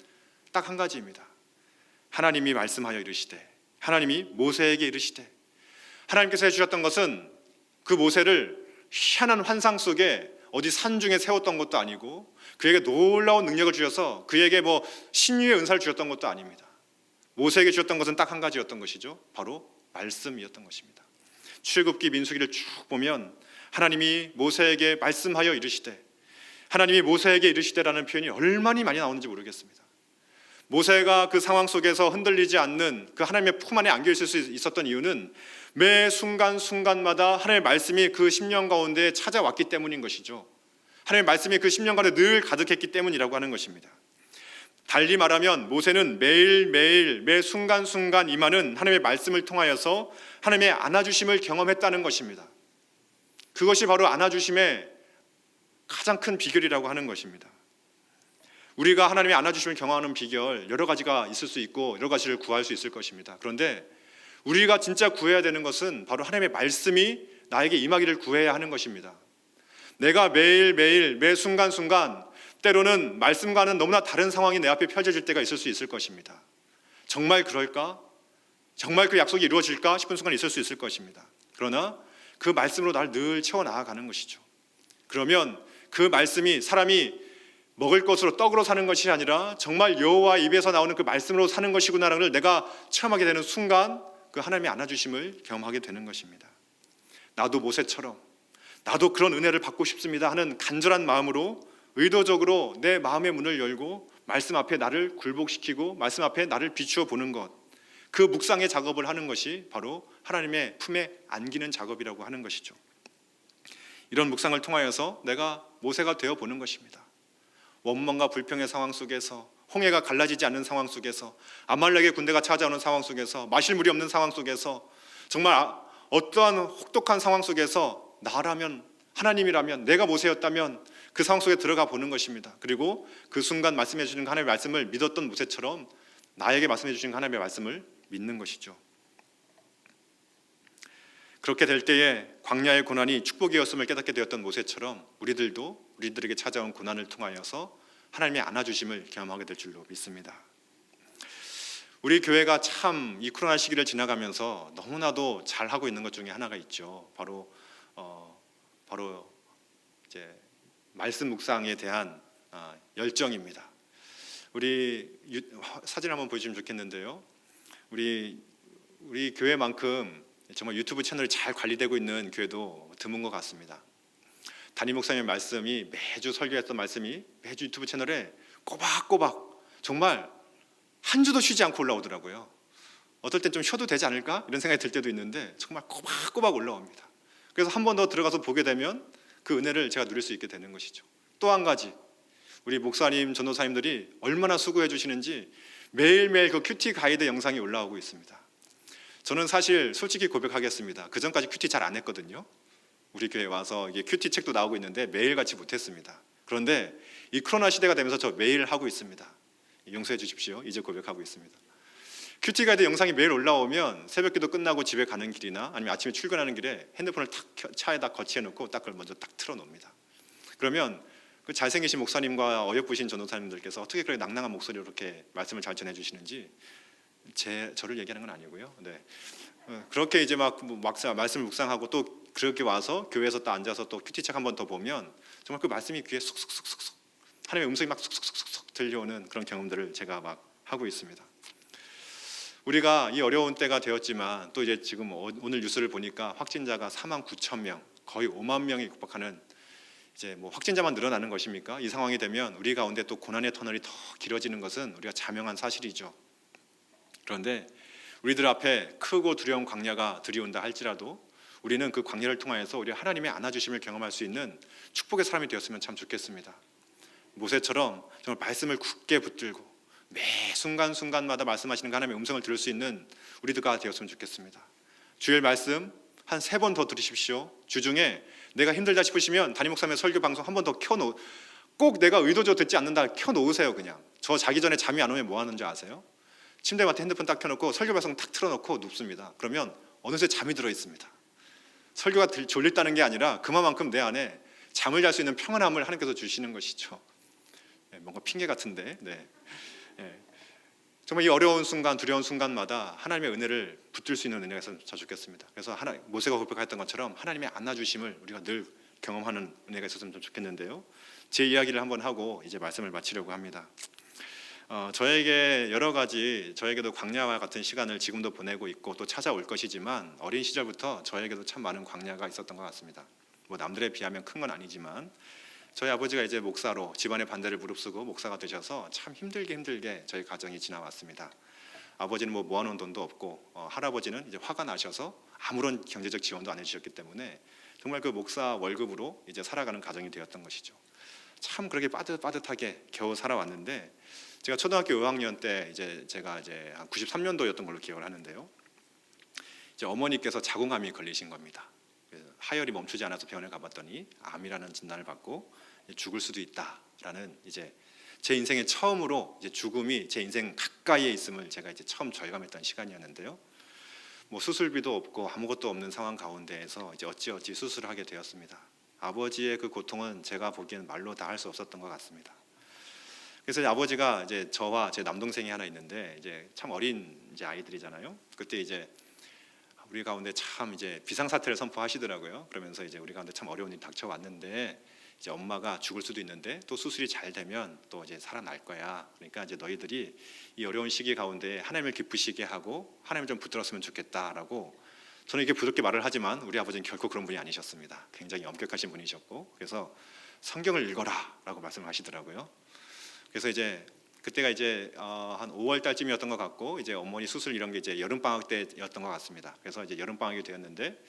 딱 한 가지입니다. 하나님이 말씀하여 이르시되, 하나님이 모세에게 이르시되, 하나님께서 해주셨던 것은 그 모세를 희한한 환상 속에 어디 산중에 세웠던 것도 아니고, 그에게 놀라운 능력을 주셔서 그에게 신유의 은사를 주셨던 것도 아닙니다. 모세에게 주셨던 것은 딱 한 가지였던 것이죠. 바로 말씀이었던 것입니다. 출애굽기 민수기를 쭉 보면 하나님이 모세에게 말씀하여 이르시되, 하나님이 모세에게 이르시되라는 표현이 얼마나 많이 나오는지 모르겠습니다. 모세가 그 상황 속에서 흔들리지 않는 그 하나님의 품 안에 안겨 있을 수 있었던 이유는 매 순간순간마다 하나님의 말씀이 그 심령 가운데 찾아왔기 때문인 것이죠. 하나님의 말씀이 그 심령 가운데 늘 가득했기 때문이라고 하는 것입니다. 달리 말하면 모세는 매일매일 매 순간순간 임하는 하나님의 말씀을 통하여서 하나님의 안아주심을 경험했다는 것입니다. 그것이 바로 안아주심의 가장 큰 비결이라고 하는 것입니다. 우리가 하나님의 안아주심을 경험하는 비결 여러 가지가 있을 수 있고 여러 가지를 구할 수 있을 것입니다. 그런데 우리가 진짜 구해야 되는 것은 바로 하나님의 말씀이 나에게 임하기를 구해야 하는 것입니다. 내가 매일매일 매 순간순간 때로는 말씀과는 너무나 다른 상황이 내 앞에 펼쳐질 때가 있을 수 있을 것입니다. 정말 그럴까? 정말 그 약속이 이루어질까 싶은 순간이 있을 수 있을 것입니다. 그러나 그 말씀으로 나를 늘 채워나가는 것이죠. 그러면 그 말씀이 사람이 먹을 것으로 떡으로 사는 것이 아니라 정말 여호와 입에서 나오는 그 말씀으로 사는 것이구나를 내가 체험하게 되는 순간 그 하나님의 안아주심을 경험하게 되는 것입니다. 나도 모세처럼 나도 그런 은혜를 받고 싶습니다 하는 간절한 마음으로 의도적으로 내 마음의 문을 열고 말씀 앞에 나를 굴복시키고 말씀 앞에 나를 비추어 보는 것, 그 묵상의 작업을 하는 것이 바로 하나님의 품에 안기는 작업이라고 하는 것이죠. 이런 묵상을 통하여서 내가 모세가 되어 보는 것입니다. 원망과 불평의 상황 속에서, 홍해가 갈라지지 않는 상황 속에서, 아말렉의 군대가 찾아오는 상황 속에서, 마실 물이 없는 상황 속에서, 정말 어떠한 혹독한 상황 속에서 나라면, 하나님이라면, 내가 모세였다면 그 상황 속에 들어가 보는 것입니다. 그리고 그 순간 말씀해 주시는 하나님의 말씀을 믿었던 모세처럼 나에게 말씀해 주시는 하나님의 말씀을 믿는 것이죠. 그렇게 될 때에 광야의 고난이 축복이었음을 깨닫게 되었던 모세처럼 우리들에게 찾아온 고난을 통하여서 하나님의 안아주심을 경험하게 될 줄로 믿습니다. 우리 교회가 참 이 코로나 시기를 지나가면서 너무나도 잘하고 있는 것 중에 하나가 있죠. 바로 이제 말씀 묵상에 대한 열정입니다. 우리 사진 한번 보여주시면 좋겠는데요. 우리 교회만큼 정말 유튜브 채널이 잘 관리되고 있는 교회도 드문 것 같습니다. 담임 목사님의 말씀이 매주 설교했던 말씀이 매주 유튜브 채널에 꼬박꼬박 정말 한 주도 쉬지 않고 올라오더라고요. 어떨 땐 좀 쉬어도 되지 않을까? 이런 생각이 들 때도 있는데 정말 꼬박꼬박 올라옵니다. 그래서 한 번 더 들어가서 보게 되면 그 은혜를 제가 누릴 수 있게 되는 것이죠. 또 한 가지, 우리 목사님, 전도사님들이 얼마나 수고해 주시는지 매일매일 그 큐티 가이드 영상이 올라오고 있습니다. 저는 사실 솔직히 고백하겠습니다. 그 전까지 큐티 잘 안 했거든요. 우리 교회에 와서 이게 큐티 책도 나오고 있는데 매일 같이 못했습니다. 그런데 이 코로나 시대가 되면서 저 매일 하고 있습니다. 용서해 주십시오. 이제 고백하고 있습니다. 큐티 가이드 영상이 매일 올라오면 새벽기도 끝나고 집에 가는 길이나 아니면 아침에 출근하는 길에 핸드폰을 탁 차에다 거치해 놓고 딱 그걸 먼저 딱 틀어 놓습니다. 그러면 그 잘생기신 목사님과 어여쁘신 전도사님들께서 어떻게 그렇게 낭낭한 목소리로 이렇게 말씀을 잘 전해 주시는지 저를 얘기하는 건 아니고요. 네. 그렇게 이제 막 말씀을 묵상하고 또 그렇게 와서 교회에서 또 앉아서 또 큐티책 한 번 더 보면 정말 그 말씀이 귀에 쏙쏙쏙쏙 하나님의 음성이 막 쏙쏙쏙쏙 들려오는 그런 경험들을 제가 막 하고 있습니다. 우리가 이 어려운 때가 되었지만 또 이제 지금 오늘 뉴스를 보니까 확진자가 4만 9천 명, 거의 5만 명이 육박하는 이제 뭐 확진자만 늘어나는 것입니까? 이 상황이 되면 우리 가운데 또 고난의 터널이 더 길어지는 것은 우리가 자명한 사실이죠. 그런데 우리들 앞에 크고 두려운 광야가 들이온다 할지라도 우리는 그 광야를 통하여서 우리 하나님의 안아주심을 경험할 수 있는 축복의 사람이 되었으면 참 좋겠습니다. 모세처럼 정말 말씀을 굳게 붙들고 매 순간순간마다 말씀하시는 그 하나님의 음성을 들을 수 있는 우리들가 되었으면 좋겠습니다. 주일 말씀 한 3번 더 들으십시오. 주중에 내가 힘들다 싶으시면 담임 목사님의 설교 방송 한 번 더 켜놓. 꼭 내가 의도적으로 듣지 않는다 켜놓으세요. 그냥 저 자기 전에 잠이 안 오면 뭐 하는지 아세요? 침대 맡에 핸드폰 딱 켜놓고 설교 방송 탁 틀어놓고 눕습니다. 그러면 어느새 잠이 들어 있습니다. 설교가 졸렸다는 게 아니라 그만큼 내 안에 잠을 잘 수 있는 평안함을 하나님께서 주시는 것이죠. 뭔가 핑계 같은데, 네. 정말 이 어려운 순간, 두려운 순간마다 하나님의 은혜를 붙들 수 있는 은혜가 있으면 좋겠습니다. 그래서 모세가 고백했던 것처럼 하나님의 안아주심을 우리가 늘 경험하는 은혜가 있었으면 좀 좋겠는데요. 제 이야기를 한번 하고 이제 말씀을 마치려고 합니다. 저에게 여러 가지, 저에게도 광야와 같은 시간을 지금도 보내고 있고 또 찾아올 것이지만 어린 시절부터 저에게도 참 많은 광야가 있었던 것 같습니다. 뭐 남들에 비하면 큰 건 아니지만 저희 아버지가 이제 목사로 집안의 반대를 무릅쓰고 목사가 되셔서 참 힘들게 저희 가정이 지나왔습니다. 아버지는 뭐 모아놓은 돈도 없고 할아버지는 이제 화가 나셔서 아무런 경제적 지원도 안 해주셨기 때문에 정말 그 목사 월급으로 이제 살아가는 가정이 되었던 것이죠. 참 그렇게 빠듯하게 겨우 살아왔는데 제가 초등학교 5학년 때 제가 한 93년도였던 걸로 기억을 하는데요. 이제 어머니께서 자궁암이 걸리신 겁니다. 하혈이 멈추지 않아서 병원에 가봤더니 암이라는 진단을 받고 죽을 수도 있다라는 이제 제 인생의 처음으로 이제 죽음이 제 인생 가까이에 있음을 제가 이제 처음 절감했던 시간이었는데요. 뭐 수술비도 없고 아무것도 없는 상황 가운데에서 이제 어찌 수술을 하게 되었습니다. 아버지의 그 고통은 제가 보기에는 말로 다 할 수 없었던 것 같습니다. 그래서 아버지가 이제 저와 제 남동생이 하나 있는데 이제 참 어린 이제 아이들이잖아요. 그때 이제 우리 가운데 참 이제 비상사태를 선포하시더라고요. 그러면서 이제 우리 가운데 참 어려운 일이 닥쳐왔는데 이제 엄마가 죽을 수도 있는데 또 수술이 잘 되면 또 이제 살아날 거야. 그러니까 이제 너희들이 이 어려운 시기 가운데 하나님을 기쁘시게 하고 하나님을 좀 붙들었으면 좋겠다라고. 저는 이렇게 부드럽게 말을 하지만 우리 아버지는 결코 그런 분이 아니셨습니다. 굉장히 엄격하신 분이셨고 그래서 성경을 읽어라라고 말씀하시더라고요. 그래서 이제 그때가 이제 한 5월 달쯤이었던 것 같고 이제 어머니 수술 이런 게 이제 여름 방학 때였던 것 같습니다. 그래서 이제 여름 방학이 되었는데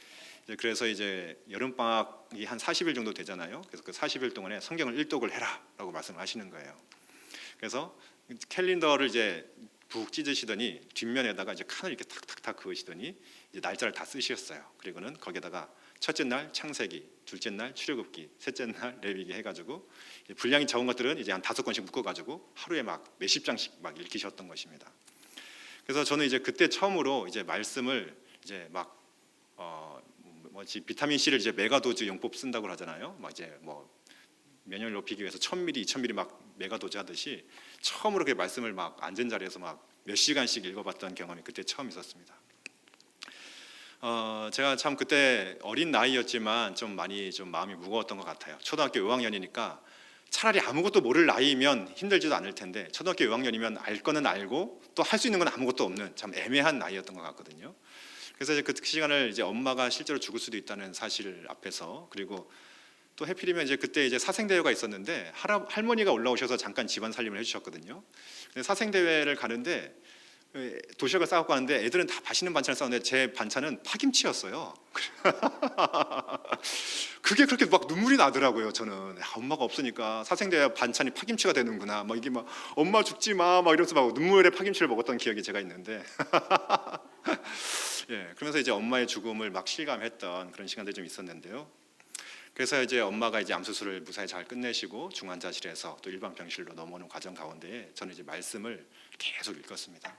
그래서 이제 여름 방학이 한 40일 정도 되잖아요. 그래서 그 40일 동안에 성경을 일독을 해라라고 말씀을 하시는 거예요. 그래서 캘린더를 이제 북 찢으시더니 뒷면에다가 이제 칸을 이렇게 탁탁탁 그으시더니 이제 날짜를 다 쓰셨어요. 그리고는 거기에다가 첫째 날 창세기, 둘째 날 출애굽기, 셋째 날 레위기 해가지고 분량이 적은 것들은 이제 한 5권씩 묶어가지고 하루에 막 몇십 장씩 막 읽히셨던 것입니다. 그래서 저는 이제 그때 처음으로 이제 말씀을 이제 막 비타민 C를 이제 메가도즈 용법 쓴다고 하잖아요. 막 이제 뭐 면역을 높이기 위해서 1000ml, 2000ml 막 메가도즈 하듯이 처음으로 그 말씀을 막 앉은 자리에서 막 몇 시간씩 읽어봤던 경험이 그때 처음 있었습니다. 제가 참 그때 어린 나이였지만 좀 많이 좀 마음이 무거웠던 것 같아요. 초등학교 5학년이니까 차라리 아무것도 모를 나이면 힘들지도 않을 텐데 초등학교 5학년이면 알 거는 알고 또 할 수 있는 건 아무것도 없는 참 애매한 나이였던 것 같거든요. 그래서 이제 그 시간을 이제 엄마가 실제로 죽을 수도 있다는 사실 앞에서 그리고 또 해필이면 이제 그때 이제 사생대회가 있었는데 할머니가 올라오셔서 잠깐 집안 살림을 해주셨거든요. 사생대회를 가는데 도시락을 싸갖고 가는데 애들은 다 맛있는 반찬을 싸는데 제 반찬은 파김치였어요. 그게 그렇게 막 눈물이 나더라고요. 저는 엄마가 없으니까 사생대회 반찬이 파김치가 되는구나. 막 이게 막 엄마 죽지 마, 막 이러면서 막 눈물에 파김치를 먹었던 기억이 제가 있는데. 그러면서 이제 엄마의 죽음을 막 실감했던 그런 시간들이 좀 있었는데요. 그래서 이제 엄마가 이제 암 수술을 무사히 잘 끝내시고 중환자실에서 또 일반 병실로 넘어오는 과정 가운데 저는 이제 말씀을 계속 읽었습니다.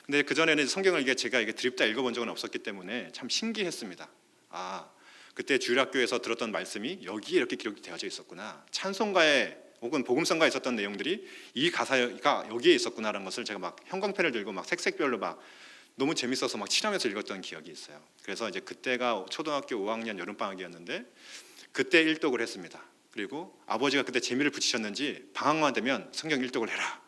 근데 그 전에는 성경을 제가 드립다 읽어본 적은 없었기 때문에 참 신기했습니다. 그때 주일학교에서 들었던 말씀이 여기에 이렇게 기록이 되어져 있었구나. 찬송가의 혹은 복음성가에 있었던 내용들이 이 가사가 여기에 있었구나라는 것을 제가 막 형광펜을 들고 막 색색별로 막 너무 재밌어서 막 칠하면서 읽었던 기억이 있어요. 그래서 이제 그때가 초등학교 5학년 여름방학이었는데 그때 일독을 했습니다. 그리고 아버지가 그때 재미를 붙이셨는지 방학만 되면 성경 일독을 해라.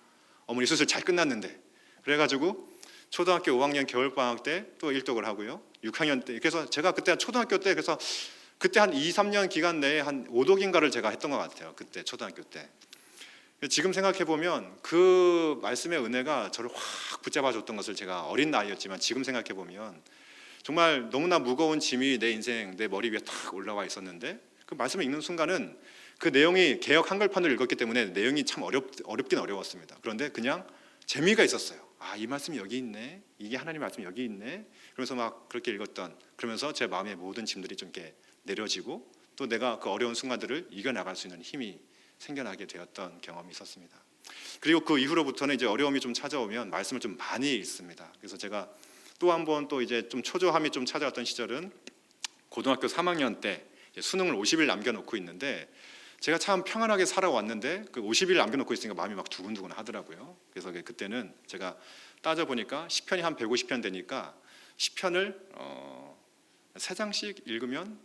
어머니 수술 잘 끝났는데. 그래가지고 초등학교 5학년 겨울방학 때 또 일독을 하고요. 6학년 때. 그래서 제가 그때 초등학교 때 그래서 그때 한 2, 3년 기간 내에 한 5독인가를 제가 했던 것 같아요. 그때 초등학교 때. 지금 생각해 보면 그 말씀의 은혜가 저를 확 붙잡아 줬던 것을 제가 어린 나이였지만 지금 생각해 보면 정말 너무나 무거운 짐이 내 인생, 내 머리 위에 탁 올라와 있었는데 그 말씀을 읽는 순간은 그 내용이 개역 한글판을 읽었기 때문에 내용이 참 어렵긴 어려웠습니다. 그런데 그냥 재미가 있었어요. 아, 이 말씀이 여기 있네. 이게 하나님 말씀이 여기 있네. 그러면서 막 그렇게 읽었던, 그러면서 제 마음의 모든 짐들이 좀 이렇게 내려지고 또 내가 그 어려운 순간들을 이겨나갈 수 있는 힘이 생겨나게 되었던 경험이 있었습니다. 그리고 그 이후로부터는 이제 어려움이 좀 찾아오면 말씀을 좀 많이 읽습니다. 그래서 제가 또 한 번 또 이제 좀 초조함이 좀 찾아왔던 시절은 고등학교 3학년 때 수능을 50일 남겨놓고 있는데 제가 참 평안하게 살아왔는데 그 50일 남겨놓고 있으니까 마음이 막 두근두근 하더라고요. 그래서 그때는 제가 따져보니까 시편이 한 150편 되니까 시편을 3장씩 읽으면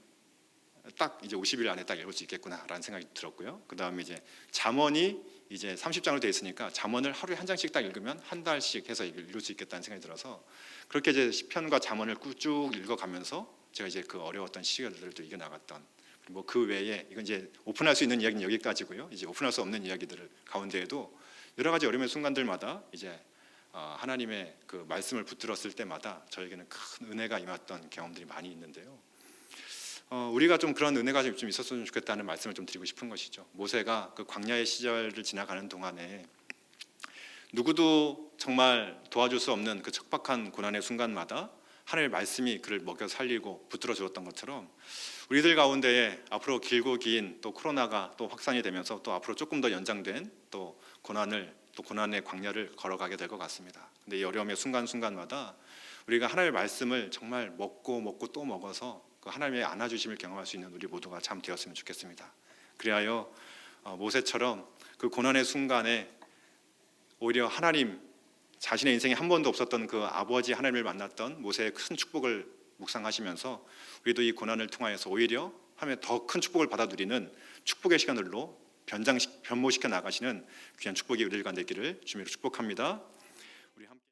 딱 이제 50일 안에 딱 읽을 수 있겠구나라는 생각이 들었고요. 그 다음에 이제 잠언이 이제 30장으로 되어 있으니까 잠언을 하루에 한 장씩 딱 읽으면 한 달씩 해서 읽을 수 있겠다는 생각이 들어서 그렇게 이제 시편과 잠언을 쭉 읽어가면서 제가 이제 그 어려웠던 시절들도 이겨나갔던, 뭐 그 외에 이건 이제 오픈할 수 있는 이야기는 여기까지고요. 이제 오픈할 수 없는 이야기들 가운데에도 여러 가지 어려움의 순간들마다 이제 하나님의 그 말씀을 붙들었을 때마다 저에게는 큰 은혜가 임했던 경험들이 많이 있는데요. 우리가 좀 그런 은혜가 좀 있었으면 좋겠다는 말씀을 좀 드리고 싶은 것이죠. 모세가 그 광야의 시절을 지나가는 동안에 누구도 정말 도와줄 수 없는 그 척박한 고난의 순간마다 하나님의 말씀이 그를 먹여 살리고 붙들어 주었던 것처럼 우리들 가운데에 앞으로 길고 긴 또 코로나가 또 확산이 되면서 또 앞으로 조금 더 연장된 또 고난의 광야를 걸어가게 될 것 같습니다. 근데 이 어려움의 순간순간마다 우리가 하나님의 말씀을 정말 먹고 또 먹어서 그 하나님의 안아주심을 경험할 수 있는 우리 모두가 참 되었으면 좋겠습니다. 그리하여 모세처럼 그 고난의 순간에 오히려 하나님 자신의 인생에 한 번도 없었던 그 아버지 하나님을 만났던 모세의 큰 축복을 묵상하시면서 우리도 이 고난을 통하여서 오히려 하면 더 큰 축복을 받아 누리는 축복의 시간들로 변모시켜 나가시는 귀한 축복이 우리들 가운데 있기를 주님으로 축복합니다. 우리 함께